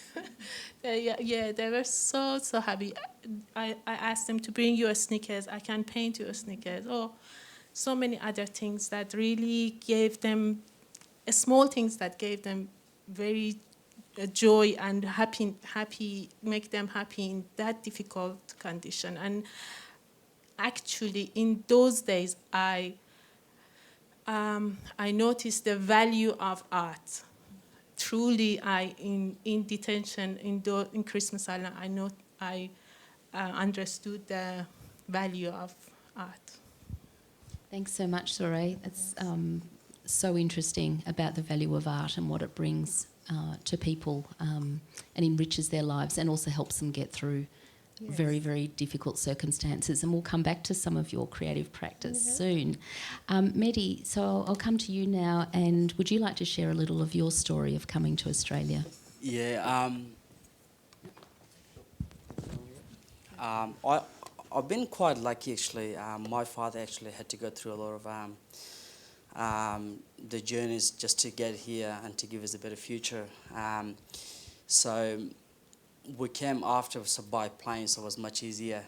[SPEAKER 3] They were so happy. I asked them to bring your sneakers. I can paint your sneakers. Oh, so many other things that really gave them, small things that gave them very joy and happy, make them happy in that difficult condition. And actually, in those days, I noticed the value of art. Truly, in detention, in Christmas Island, I understood the value of art.
[SPEAKER 1] Thanks so much, Zohreh. It's so interesting about the value of art and what it brings to people, and enriches their lives and also helps them get through very, very difficult circumstances. And we'll come back to some of your creative practice soon. Mehdi, so I'll come to you now, and would you like to share a little of your story of coming to Australia?
[SPEAKER 5] Yeah, I've been quite lucky, actually. My father actually had to go through a lot of the journeys just to get here and to give us a better future. So we came after, so by plane, so it was much easier.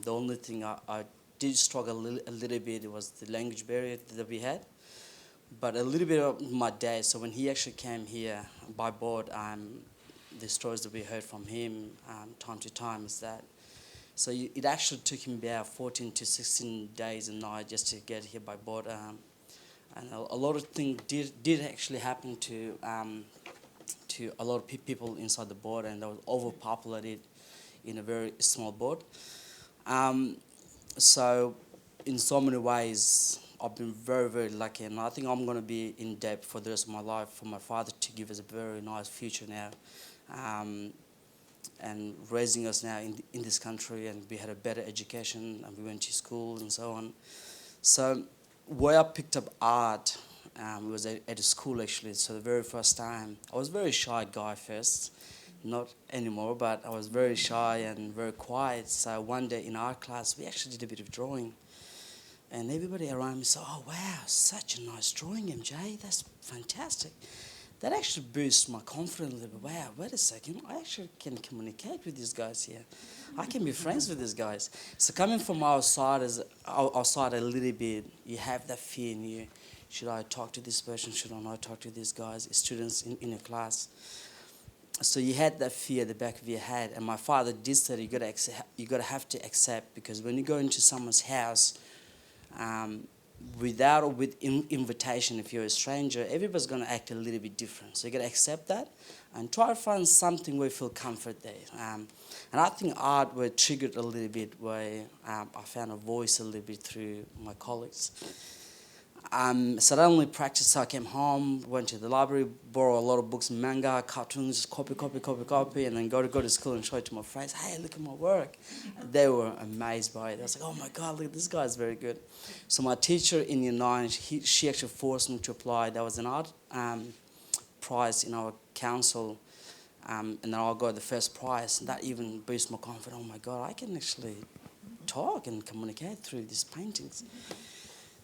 [SPEAKER 5] The only thing I did struggle a little bit was the language barrier that we had. But a little bit of my dad, so when he actually came here by boat, the stories that we heard from him time to time is that, so it actually took him about 14 to 16 days and nights just to get here by boat. And a lot of things did actually happen to a lot of people inside the boat, and they were overpopulated in a very small boat. So in so many ways, I've been very, very lucky, and I think I'm going to be in debt for the rest of my life for my father to give us a very nice future now, and raising us now in this country, and we had a better education, and we went to school and so on. So where I picked up art was at a school, actually. So the very first time, I was a very shy guy first, not anymore, but I was very shy and very quiet. So one day in art class, we actually did a bit of drawing. And everybody around me said, oh, wow, such a nice drawing, MJ. That's fantastic. that actually boosts my confidence a little bit. Wow, wait a second, I actually can communicate with these guys here. I can be friends with these guys. So coming from outside a little bit, you have that fear in you. Should I talk to this person? Should I not talk to these guys, students in your class? So you had that fear at the back of your head. And my father did say you gotta have to accept, because when you go into someone's house, without or with invitation, if you're a stranger, everybody's going to act a little bit different. So you got to accept that and try to find something where you feel comfort there. And I think art were triggered a little bit where I found a voice a little bit through my colleagues. So I only practiced, so I came home, went to the library, borrow a lot of books, manga, cartoons, just copy, and then go to school and show it to my friends. Hey, look at my work. They were amazed by it. I was like, oh my God, look, this guy's very good. So my teacher in Year 9, she actually forced me to apply. There was an art prize in our council, and then I got the first prize. And that even boosted my confidence. Oh my God, I can actually talk and communicate through these paintings.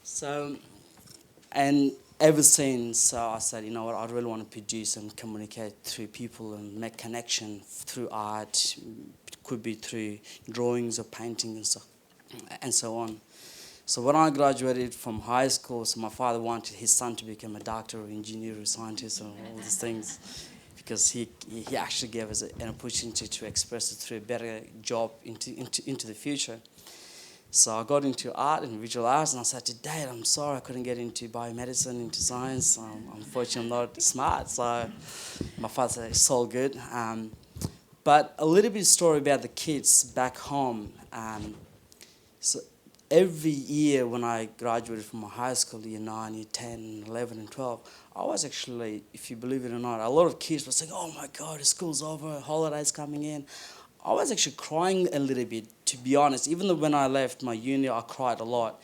[SPEAKER 5] So, and ever since, I said, you know what, I really want to produce and communicate through people and make connection through art. It could be through drawings or painting and so on. So when I graduated from high school, so my father wanted his son to become a doctor or engineer or scientist or all these things, because he actually gave us an opportunity to express it through a better job into the future. So I got into art and visual arts, and I said to Dad, I'm sorry I couldn't get into biomedicine, into science. Unfortunately, I'm not smart. So my father said, it's all good. But a little bit of story about the kids back home. So every year when I graduated from my high school, year 9, year 10, 11, and 12, I was actually, if you believe it or not, a lot of kids were saying, oh my God, the school's over, holidays coming in. I was actually crying a little bit, to be honest. Even though when I left my uni, I cried a lot.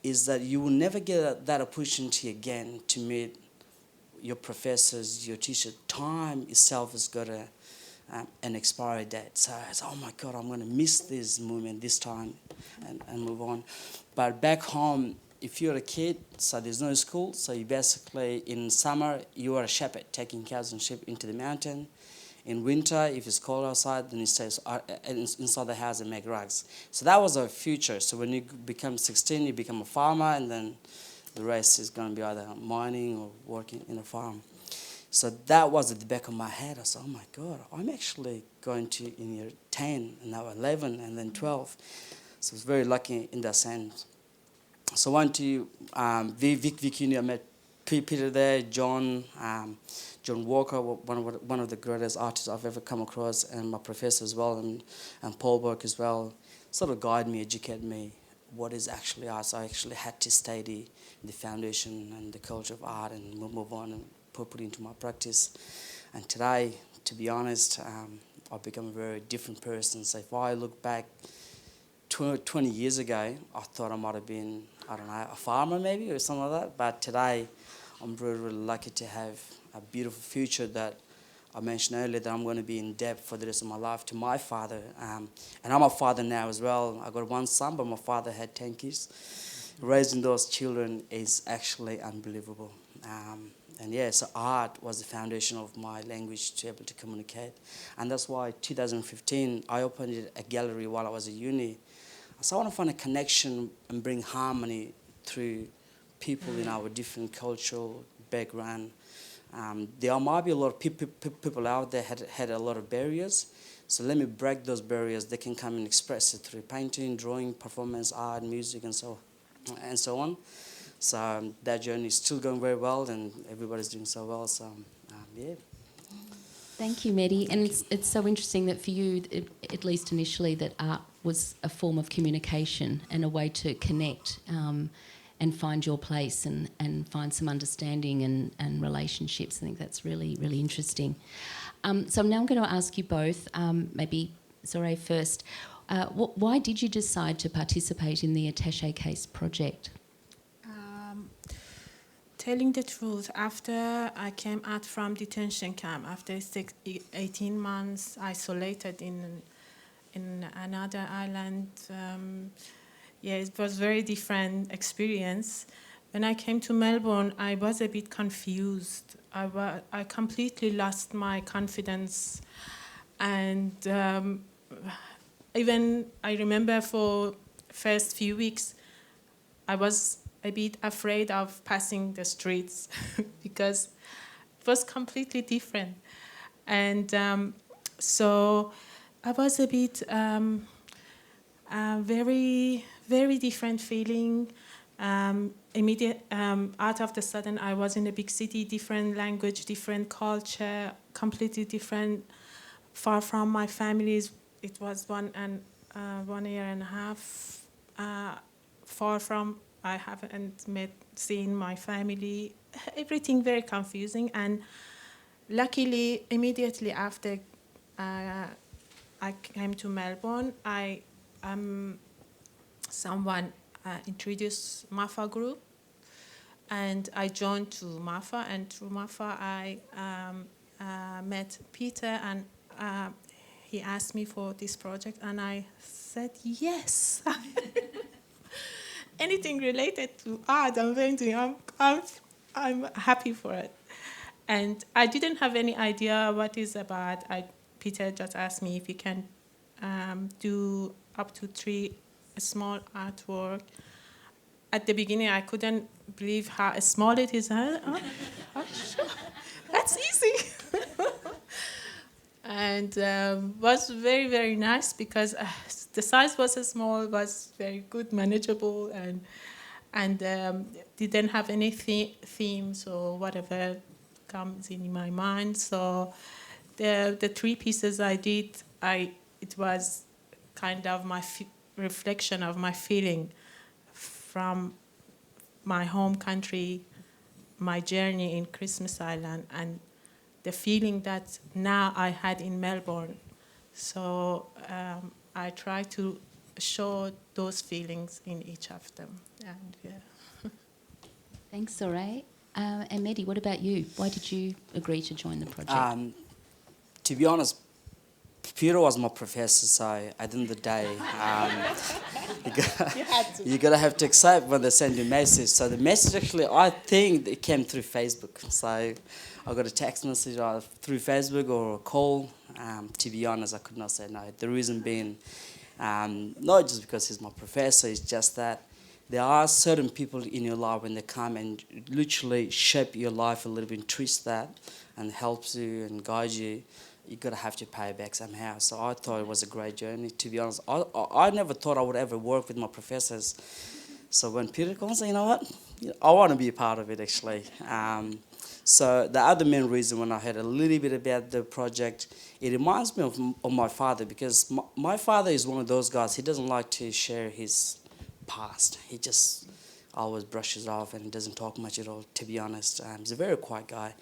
[SPEAKER 5] Is that you will never get that opportunity again to meet your professors, your teachers. Time itself has got an expiry date. So I said, oh my God, I'm going to miss this moment this time and move on. But back home, if you're a kid, so there's no school, so you basically, in summer, you are a shepherd taking cows and sheep into the mountain. In winter, if it's cold outside, then you stay inside the house and make rugs. So that was our future. So when you become 16, you become a farmer, and then the rest is going to be either mining or working in a farm. So that was at the back of my head. I said, oh my God, I'm actually going to in year 10, and now 11, and then 12. So I was very lucky in that sense. So I went to Vic Uni. I met Peter there, John Walker, one of the greatest artists I've ever come across, and my professor as well, and Paul Burke as well, sort of guide me, educate me what is actually art. So I actually had to study the foundation and the culture of art and move on and put it into my practice. And today, to be honest, I've become a very different person. So if I look back 20 years ago, I thought I might have been, I don't know, a farmer maybe or something like that. But today, I'm really, really lucky to have a beautiful future that I mentioned earlier, that I'm going to be in debt for the rest of my life to my father. And I'm a father now as well. I got one son, but my father had 10 kids. Raising those children is actually unbelievable. And yeah, so art was the foundation of my language to be able to communicate. And that's why 2015, I opened a gallery while I was at uni. So I want to find a connection and bring harmony through people in our different cultural background. There might be a lot of people out there had a lot of barriers. So let me break those barriers. They can come and express it through painting, drawing, performance, art, music, and so on. So that journey is still going very well, and everybody's doing so well. So yeah.
[SPEAKER 1] Thank you, Mehdi. And it's so interesting that for you, at least initially, that art was a form of communication and a way to connect and find your place and find some understanding and relationships. I think that's really, really interesting. So now I'm going to ask you both, maybe Zohreh first, why did you decide to participate in the Attache Case project?
[SPEAKER 3] Telling the truth, after I came out from detention camp, after 18 months isolated in another island, it was very different experience. When I came to Melbourne, I was a bit confused I completely lost my confidence, and even I remember for first few weeks, I was a bit afraid of passing the streets because it was completely different, and so I was a bit very, very different feeling. Out of the sudden, I was in a big city, different language, different culture, completely different, far from my families. It was 1 year and a half far from. I haven't seen my family. Everything very confusing, and luckily, immediately after I came to Melbourne, someone introduced MAFA group, and I joined to MAFA, and through MAFA I met Peter, and he asked me for this project, and I said yes. Anything related to art and painting, I'm happy for it. And I didn't have any idea what it's about. Peter just asked me if you can do up to 3 small artwork. At the beginning, I couldn't believe how small it is. Oh, sure. That's easy. And was very, very nice because the size was small, was very good, manageable, and didn't have any themes or whatever comes in my mind. So the 3 pieces I did, it was kind of my reflection of my feeling from my home country, my journey in Christmas Island, and the feeling that now I had in Melbourne. So I try to show those feelings in each of them. And yeah.
[SPEAKER 1] Thanks, Zohreh. And Mehdi, what about you? Why did you agree to join the project?
[SPEAKER 5] To be honest, Peter was my professor, so at the end of the day, you gotta have to accept when they send you a message. So the message actually, I think it came through Facebook. So I got a text message through Facebook or a call. To be honest, I could not say no. The reason being, not just because he's my professor, it's just that there are certain people in your life when they come and literally shape your life a little bit, twist that, and helps you and guides you. You gotta have to pay back somehow. So I thought it was a great journey. To be honest, I never thought I would ever work with my professors. So when Peter comes, you know what? I want to be a part of it actually. So the other main reason, when I heard a little bit about the project, it reminds me of my father, because my father is one of those guys. He doesn't like to share his past. He just always brushes off and doesn't talk much at all. To be honest, he's a very quiet guy.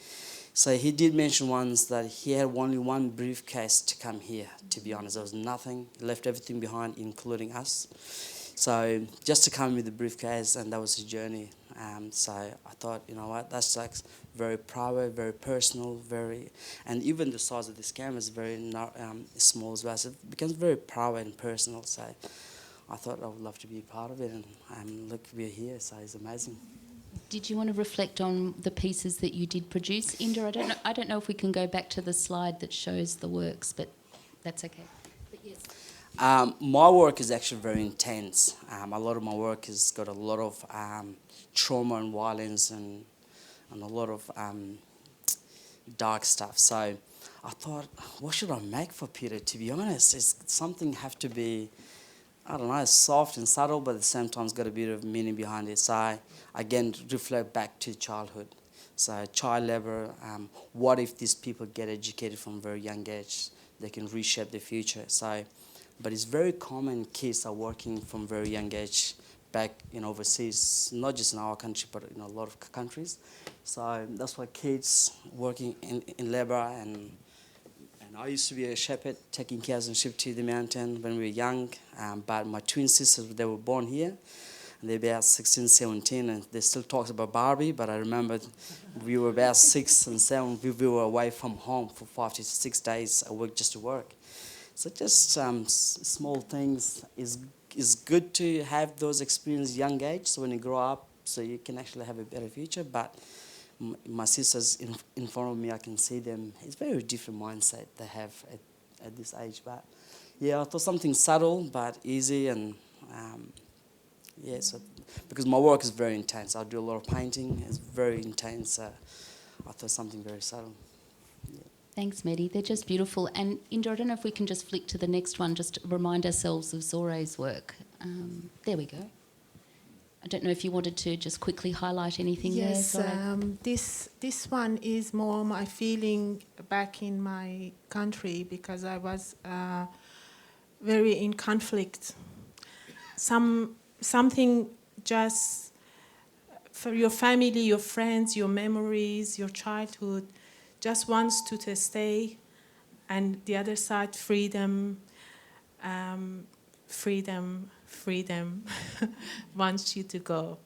[SPEAKER 5] So he did mention once that he had only 1 briefcase to come here, to be honest. There was nothing. He left everything behind, including us. So just to come with the briefcase, and that was his journey. So I thought, you know what, that's like very private, very personal, and even the size of this camera is very small as well. So it becomes very private and personal. So I thought I would love to be a part of it, and look, we're here, so it's amazing.
[SPEAKER 1] Did you want to reflect on the pieces that you did produce, Inda? I don't know if we can go back to the slide that shows the works, but that's okay. But yes.
[SPEAKER 5] My work is actually very intense. A lot of my work has got a lot of trauma and violence and a lot of dark stuff. So I thought, what should I make for Peter? To be honest, it's something have to be, I don't know, soft and subtle, but at the same time, it's got a bit of meaning behind it. So I, again, reflect back to childhood. So child labour, what if these people get educated from a very young age? They can reshape the future. So, but it's very common kids are working from a very young age back in overseas, not just in our country, but in a lot of countries. So that's why kids working in labour, and I used to be a shepherd, taking cows and sheep to the mountain when we were young. But my twin sisters, they were born here. And they're about 16, 17, and they still talk about Barbie. But I remember we were about 6 and 7. We were away from home for 5 to 6 days a week just to work. So just small things is good to have those experiences young age. So when you grow up, so you can actually have a better future. But My sisters in front of me, I can see them. It's very different mindset they have at this age. But yeah, I thought something subtle but easy, and yeah, so because my work is very intense. I do a lot of painting. It's very intense. I thought something very subtle. Yeah.
[SPEAKER 1] Thanks, Mehdi. They're just beautiful. And Indra, I don't know if we can just flick to the next one, just to remind ourselves of Zohreh's work. There we go. I don't know if you wanted to just quickly highlight anything there, Zohreh.
[SPEAKER 3] This one is more my feeling back in my country, because I was very in conflict. Something just for your family, your friends, your memories, your childhood, just wants to stay, and the other side, freedom, freedom wants you to go.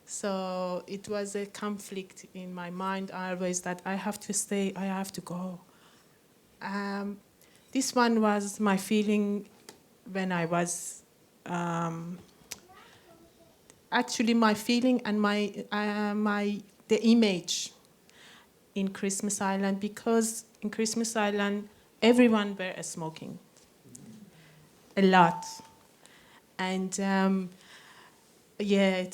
[SPEAKER 3] So it was a conflict in my mind always, that I have to stay, I have to go. This one was my feeling when I was, actually my feeling and the image in Christmas Island, because in Christmas Island everyone were smoking a lot, and yeah,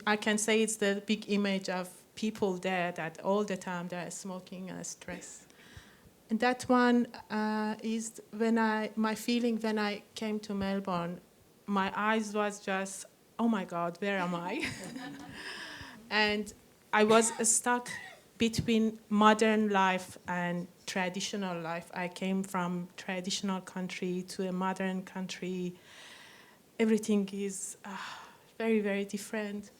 [SPEAKER 3] I can say it's the big image of people there that all the time they're smoking and stress. And that one is my feeling when I came to Melbourne. My eyes was just, oh my God, where am I? And I was stuck between modern life and traditional life. I came from traditional country to a modern country. Everything is very, very different.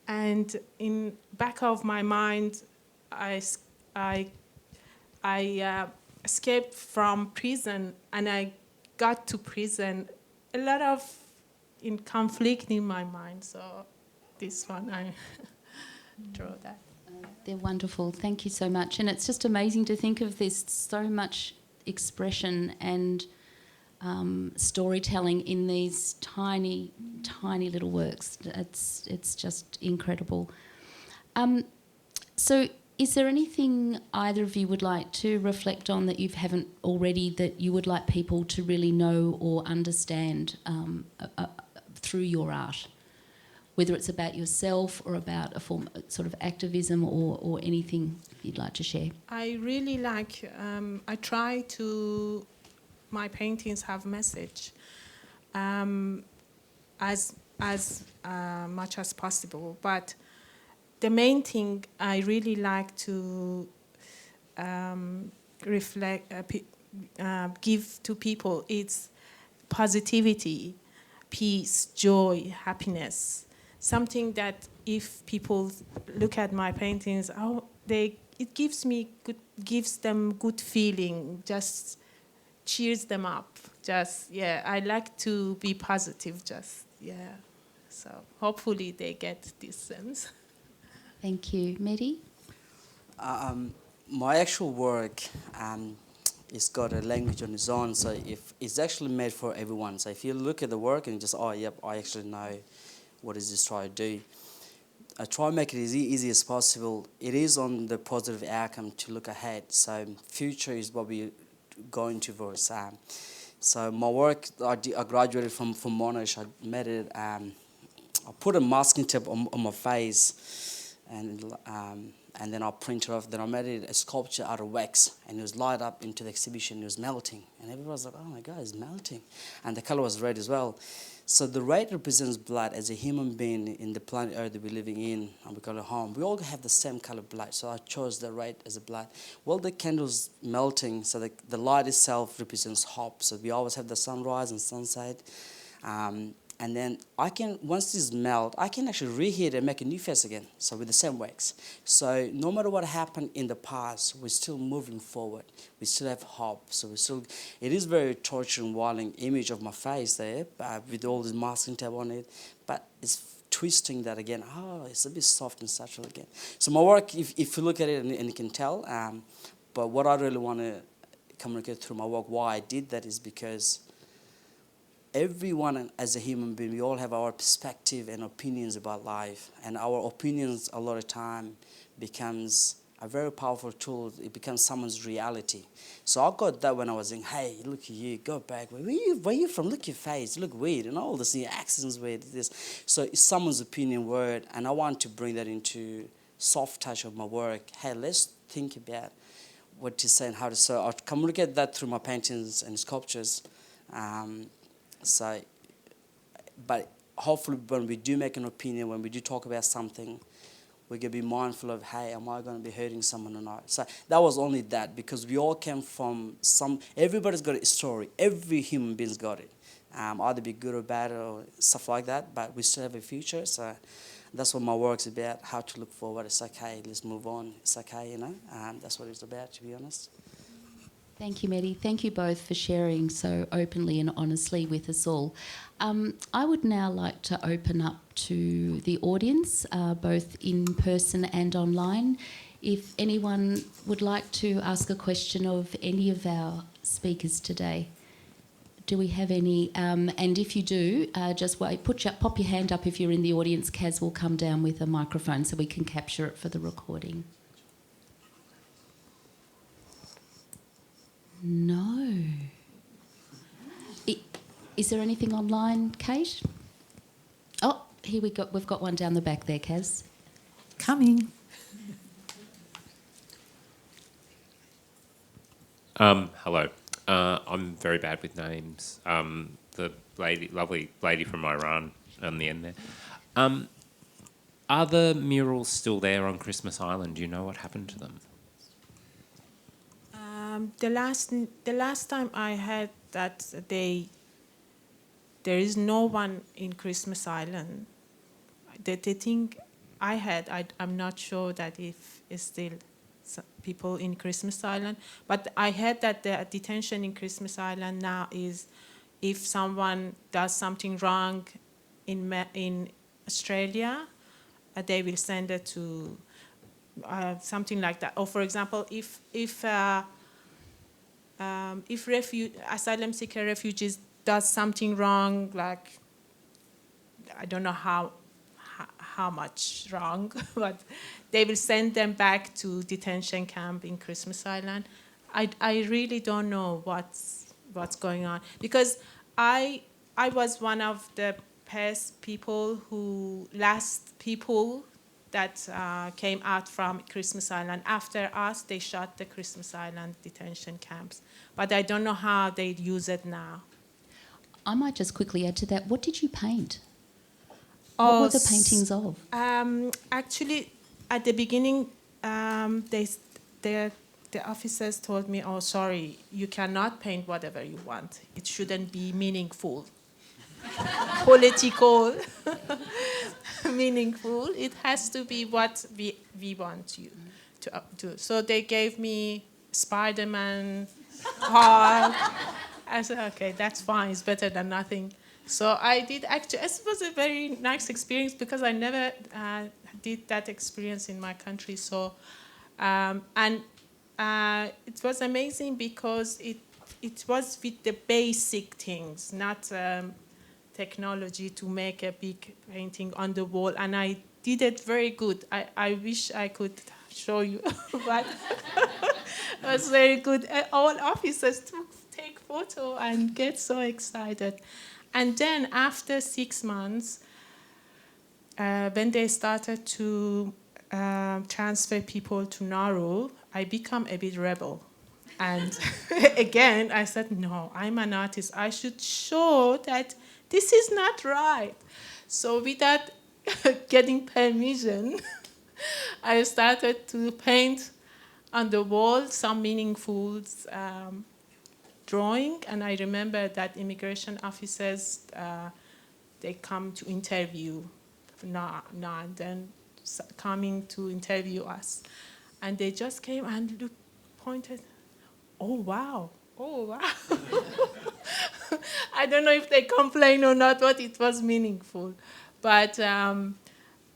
[SPEAKER 3] And in back of my mind, I escaped from prison, and I got to prison. A lot of in conflict in my mind. So this one, I draw that.
[SPEAKER 1] They're wonderful. Thank you so much. And it's just amazing to think of this, so much expression and storytelling in these tiny, tiny little works. It's just incredible. So is there anything either of you would like to reflect on that you haven't already, that you would like people to really know or understand through your art? Whether it's about yourself or about a form sort of activism or anything you'd like to share.
[SPEAKER 3] I really like, I try to, my paintings have message as much as possible, but the main thing I really like to give to people is positivity, peace, joy, happiness. Something that if people look at my paintings, it gives them good feeling, just cheers them up. Just, yeah, I like to be positive, just, yeah. So hopefully they get this sense.
[SPEAKER 1] Thank you. Mehdi?
[SPEAKER 5] My actual work it's got a language on its own, so if it's actually made for everyone. So if you look at the work and just, oh, yep, I actually know what is this trying to do. I try to make it as easy as possible. It is on the positive outcome to look ahead. So future is what we're going towards. So my work, I graduated from Monash. I made it. I put a masking tape on my face, and then I printed off. Then I made it a sculpture out of wax, and it was light up into the exhibition. It was melting, and everyone was like, "Oh my God, it's melting!" And the color was red as well. So the red represents blood. As a human being in the planet Earth that we're living in, and we call it home, we all have the same color blood. So I chose the red as a blood. Well, the candle's melting, so the light itself represents hope. So we always have the sunrise and sunset. And then once this melt, I can actually reheat and make a new face again, so with the same wax. So no matter what happened in the past, we're still moving forward. We still have hope. So it is very torturing, violent image of my face there, with all this masking tape on it, but it's twisting that again. Oh, it's a bit soft and subtle again. So my work, if you look at it and you can tell, but what I really want to communicate through my work, why I did that is because everyone as a human being, we all have our perspective and opinions about life, and our opinions a lot of time becomes a very powerful tool. It becomes someone's reality. So I got that when I was saying, hey, look at you, go back. Where you from? Look at your face, you look weird, and all this, your accent's weird, this. So it's someone's opinion word, and I want to bring that into soft touch of my work. Hey, let's think about what to say and how to say. I'll communicate that through my paintings and sculptures. But hopefully when we do make an opinion, when we do talk about something, we're going to be mindful of, hey, am I going to be hurting someone or not? So that was only that, because we all came from everybody's got a story. Every human being's got it. Either be good or bad or stuff like that, but we still have a future. So that's what my work's about, how to look forward. It's okay, let's move on. It's okay, that's what it's about, to be honest.
[SPEAKER 1] Thank you, Mehdi. Thank you both for sharing so openly and honestly with us all. I would now like to open up to the audience, both in person and online. If anyone would like to ask a question of any of our speakers today. Do we have any? And if you do, just wait, pop your hand up if you're in the audience. Kaz will come down with a microphone so we can capture it for the recording. No. Is there anything online, Kate? Oh, here we've got one down the back there, Kaz.
[SPEAKER 6] Coming.
[SPEAKER 7] Hello. I'm very bad with names. The lovely lady from Iran on the end there. Are the murals still there on Christmas Island? Do you know what happened to them?
[SPEAKER 3] The last time I heard that there is no one in Christmas Island. The thing I had, I'm not sure that if it's still people in Christmas Island, but I heard that the detention in Christmas Island now is if someone does something wrong in Australia, they will send it to something like that. Or for example, if asylum seeker refugees does something wrong, like I don't know how much wrong, but they will send them back to detention camp in Christmas Island. I really don't know what's going on, because I was one of the last people that came out from Christmas Island. After us, they shut the Christmas Island detention camps. But I don't know how they use it now.
[SPEAKER 1] I might just quickly add to that. What did you paint? What were the paintings of?
[SPEAKER 3] Actually, at the beginning, the officers told me, oh, sorry, you cannot paint whatever you want. It shouldn't be meaningful, political, meaningful. It has to be what we want you to do. So they gave me Spider-Man, Hulk. I said, okay, that's fine. It's better than nothing. So I did actually. It was a very nice experience because I never did that experience in my country. So, it was amazing because it was with the basic things, not technology to make a big painting on the wall. And I did it very good. I wish I could show you, but it was very good. All officers take photo and get so excited. And then after 6 months, when they started to transfer people to Nauru, I became a bit rebel. And again, I said, no, I'm an artist. I should show that this is not right. So without getting permission, I started to paint on the wall some meaningful drawing. And I remember that immigration officers, they come to interview now and then, coming to interview us. And they just came and pointed, oh, wow. I don't know if they complain or not, but it was meaningful. But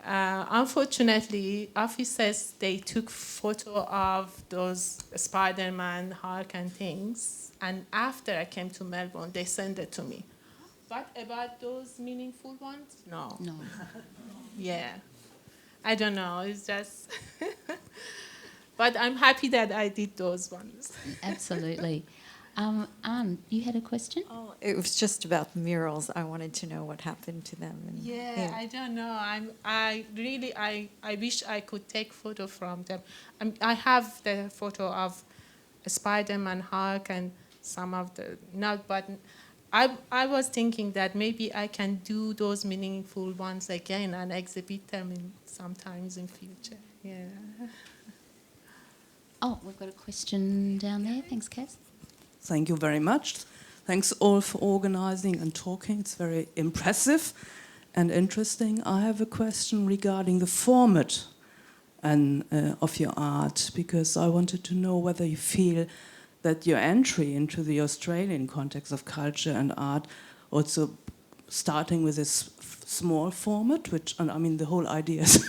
[SPEAKER 3] unfortunately, officers, they took photo of those Spider-Man, Hulk and things. And after I came to Melbourne, they sent it to me. But about those meaningful ones, no.
[SPEAKER 1] No.
[SPEAKER 3] Yeah. I don't know. It's just... But I'm happy that I did those ones.
[SPEAKER 1] Absolutely. Anh, you had a question?
[SPEAKER 6] Oh, it was just about murals. I wanted to know what happened to them. And,
[SPEAKER 3] Yeah, I don't know. I wish I could take photo from them. I have the photo of Spider-Man, Hulk, and some of the not. But I was thinking that maybe I can do those meaningful ones again and exhibit them sometimes in future. Yeah.
[SPEAKER 1] Oh, we've got a question down there. Thanks, Kaz.
[SPEAKER 8] Thank you very much. Thanks all for organizing and talking. It's very impressive and interesting. I have a question regarding the format of your art, because I wanted to know whether you feel that your entry into the Australian context of culture and art, also starting with this small format, which, and I mean, the whole idea is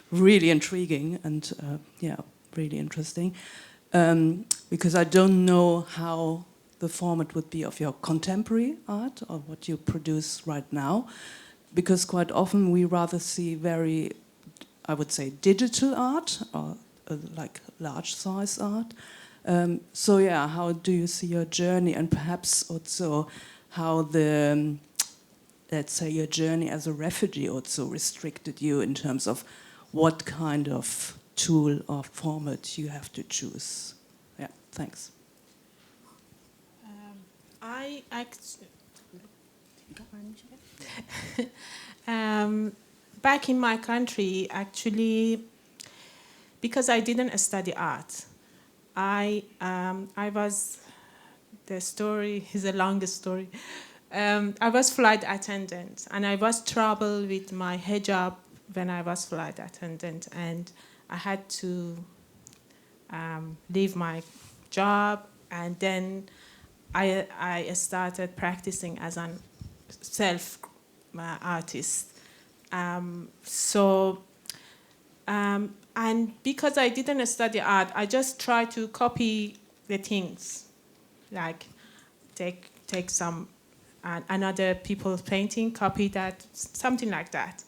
[SPEAKER 8] really intriguing and, really interesting. Because I don't know how the format would be of your contemporary art or what you produce right now, because quite often we rather see very, I would say, digital art or like large size art. So yeah, how do you see your journey, and perhaps also how the, let's say, your journey as a refugee also restricted you in terms of what kind of tool or format you have to choose? Yeah, thanks.
[SPEAKER 3] Back in my country, actually, because I didn't study art, I was, the story is a long story. I was flight attendant, and I was trouble with my hijab when I was flight attendant, and I had to leave my job, and then I started practicing as a self artist. And because I didn't study art, I just tried to copy the things, like take some another people's painting, copy that, something like that,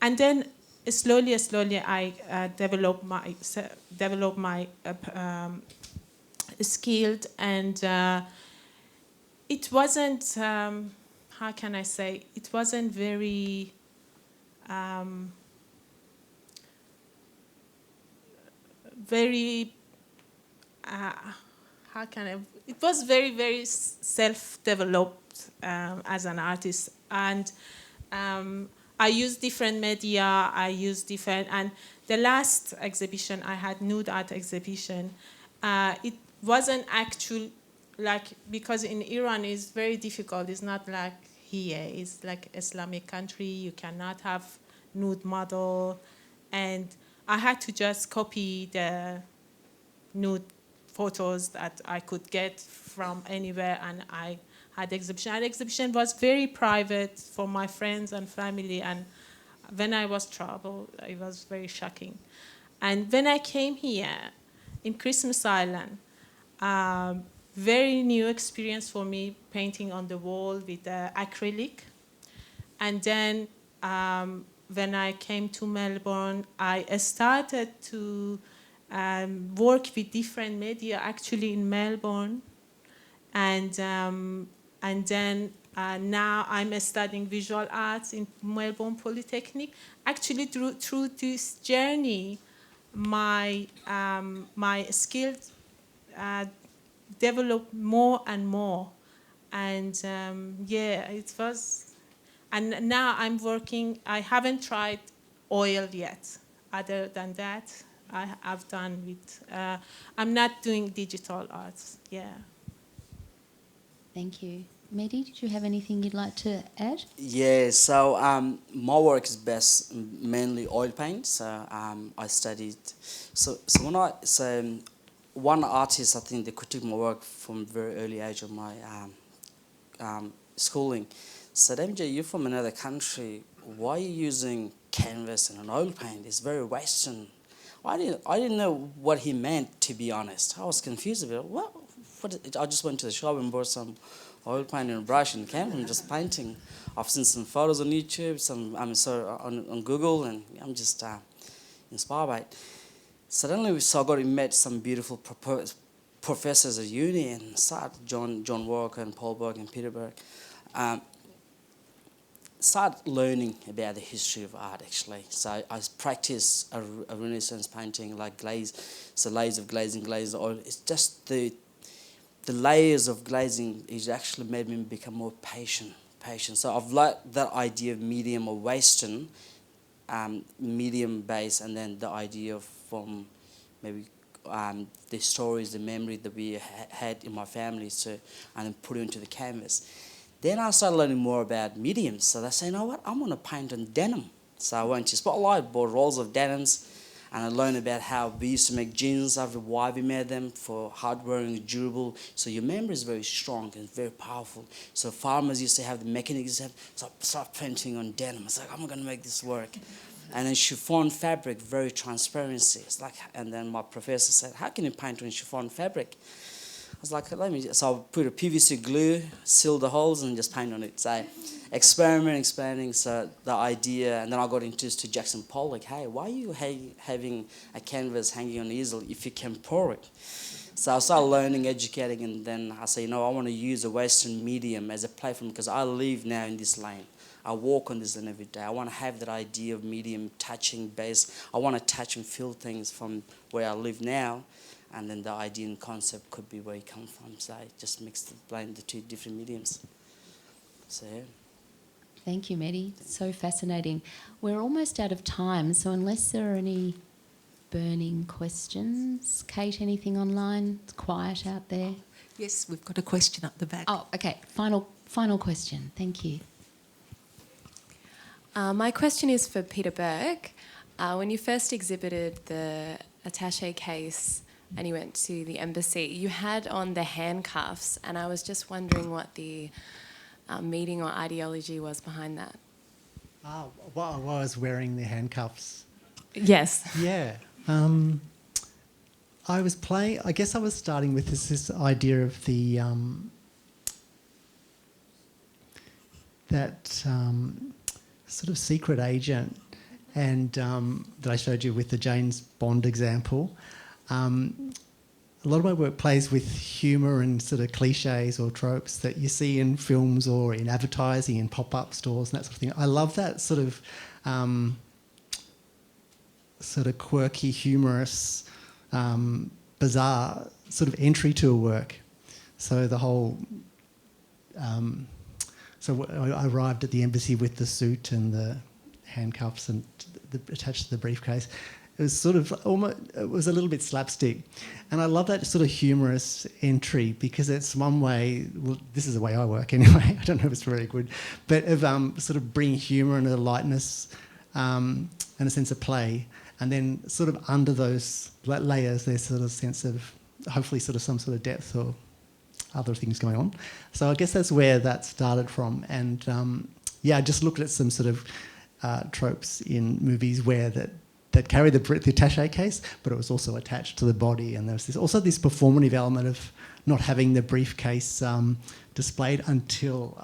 [SPEAKER 3] and then slowly I developed my skills, and it wasn't, how can I say, it wasn't very how can I, it was very self-developed as an artist, and I used different media, and the last exhibition I had, nude art exhibition, it wasn't actual, like, because in Iran it's very difficult, it's not like here, it's like Islamic country, you cannot have nude model, and I had to just copy the nude photos that I could get from anywhere, and I had exhibition. And exhibition was very private for my friends and family, and when I was troubled, it was very shocking. And when I came here in Christmas Island, very new experience for me, painting on the wall with acrylic. And then when I came to Melbourne, I started to work with different media actually in Melbourne, and then now I'm studying visual arts in Melbourne Polytechnic. Actually, through this journey, my skills developed more and more, and it was. And now I'm working. I haven't tried oil yet. Other than that, I've done with. I'm not doing digital arts. Yeah.
[SPEAKER 1] Thank you. Mehdi, did you have anything you'd like to add?
[SPEAKER 5] Yeah, so my work is best mainly oil paint. So I studied. So one artist, I think, they critique my work from very early age of my schooling. Said, MJ, you're from another country. Why are you using canvas and an oil paint? It's very Western. I didn't know what he meant, to be honest. I was confused about it. I just went to the shop and bought some oil paint and a brush and camera. I'm just painting. I've seen some photos on YouTube, on Google, and I'm just inspired by it. Suddenly, I got to meet some beautiful professors at uni, and started John Walker and Paul Burke and Peter Burke. Started learning about the history of art, actually. So I practiced a Renaissance painting like glaze. So layers of glazing, glazed oil. It's just the layers of glazing is actually made me become more patient. So I've liked that idea of medium or Western, medium base, and then the idea of from maybe the stories, the memory that we had in my family, and then put it into the canvas. Then I started learning more about mediums. So I said, you know what, I'm going to paint on denim. So I went to Spotlight, bought rolls of denims, and I learned about how we used to make jeans, why we made them for hard-wearing, durable. So your memory is very strong and very powerful. So farmers used to have the mechanics. So I started painting on denim. I was like, I'm going to make this work. And then chiffon fabric, very transparency. It's like, and then my professor said, how can you paint on chiffon fabric? I was like, so I put a PVC glue, seal the holes, and just paint on it. So expanding, so the idea, and then I got introduced to Jackson Pollock. Hey, why are you having a canvas hanging on the easel if you can pour it? So I started learning, educating, and then I said, I want to use a Western medium as a platform because I live now in this lane. I walk on this lane every day. I want to have that idea of medium touching base. I want to touch and feel things from where I live now. And then the idea and concept could be where you come from. So I just blend the two different mediums. So, yeah.
[SPEAKER 1] Thank you, Mehdi. So fascinating. We're almost out of time, so unless there are any burning questions. Kate, anything online? It's quiet out there.
[SPEAKER 9] Yes, we've got a question up the back.
[SPEAKER 1] Oh, okay. Final question. Thank you.
[SPEAKER 10] My question is for Peter Burke. When you first exhibited the Attache Case and you went to the embassy, you had on the handcuffs, and I was just wondering what the meaning or ideology was behind that.
[SPEAKER 2] While I was wearing the handcuffs.
[SPEAKER 10] Yes.
[SPEAKER 2] Yeah. I was playing, I guess I was starting with this idea of the, sort of secret agent, and that I showed you with the James Bond example. A lot of my work plays with humour and sort of cliches or tropes that you see in films or in advertising, in pop-up stores and that sort of thing. I love that sort of quirky, humorous, bizarre sort of entry to a work. So the whole... So I arrived at the embassy with the suit and the handcuffs and attached to the briefcase. It was sort of it was a little bit slapstick. And I love that sort of humorous entry because it's one way, well, this is the way I work anyway, I don't know if it's very good, but of sort of bringing humour and a lightness and a sense of play. And then sort of under those layers, there's sort of sense of hopefully sort of some sort of depth or other things going on. So I guess that's where that started from. And I just looked at some sort of tropes in movies where that carry the attaché case, but it was also attached to the body. And there was also this performative element of not having the briefcase displayed until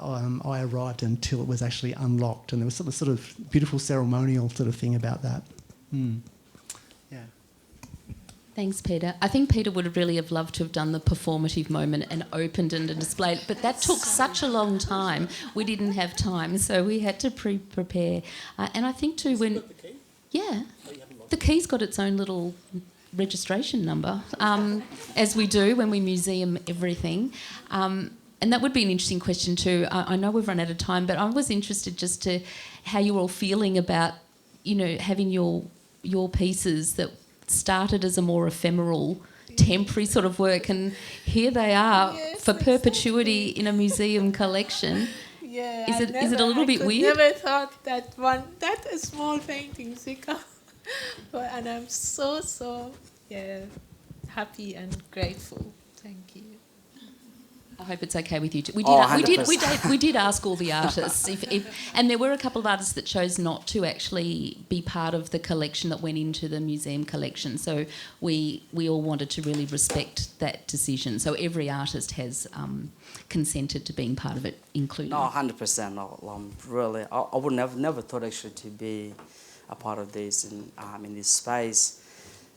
[SPEAKER 2] I arrived, until it was actually unlocked. And there was sort of beautiful ceremonial sort of thing about that. Yeah.
[SPEAKER 1] Thanks, Peter. I think Peter would really have loved to have done the performative moment and opened it and displayed it, but that took such a long time. We didn't have time, so we had to prepare. And I think too when... Yeah. The key's got its own little registration number, as we do when we museum everything. And that would be an interesting question too. I know we've run out of time, but I was interested just to how you're all feeling about, having your pieces that started as a more ephemeral, temporary sort of work, and here they are for perpetuity in a museum collection.
[SPEAKER 3] Yeah,
[SPEAKER 1] is it a little bit weird?
[SPEAKER 3] I never thought that a small painting become, and I'm so happy and grateful. Thank you.
[SPEAKER 1] I hope it's okay with you too. We did ask all the artists, and there were a couple of artists that chose not to actually be part of the collection that went into the museum collection. So we all wanted to really respect that decision. So every artist has consented to being part of it, including.
[SPEAKER 5] No, 100%. I would never thought actually to be a part of this in this space.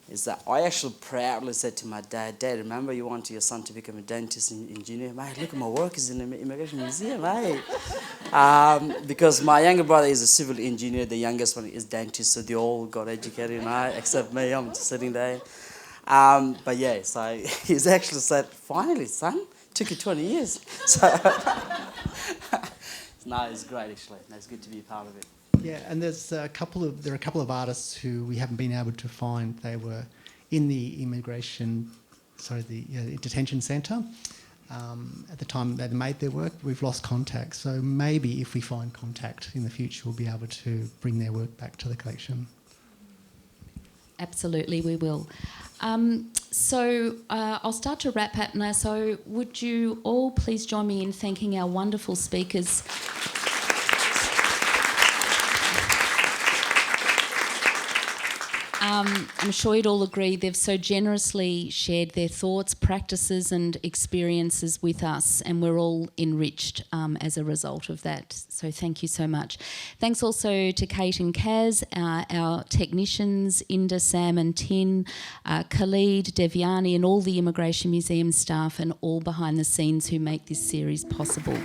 [SPEAKER 5] Is that I actually proudly said to my dad, remember you want your son to become a dentist and engineer? Mate, look at my work is in the Immigration Museum, mate. Because my younger brother is a civil engineer, the youngest one is dentist, so they all got educated, except me, I'm just sitting there. But yeah, so he's actually said, finally, son, took you 20 years. So no, it's great actually. It's good to be a part of it.
[SPEAKER 2] Yeah, and there are a couple of artists who we haven't been able to find. They were in the detention centre at the time they made their work. We've lost contact, so maybe if we find contact in the future, we'll be able to bring their work back to the collection.
[SPEAKER 1] Absolutely, we will. So I'll start to wrap up now. So would you all please join me in thanking our wonderful speakers. I'm sure you'd all agree they've so generously shared their thoughts, practices and experiences with us, and we're all enriched as a result of that. So thank you so much. Thanks also to Kate and Kaz, our technicians, Inda, Sam and Tin, Khalid, Devyani and all the Immigration Museum staff and all behind the scenes who make this series possible.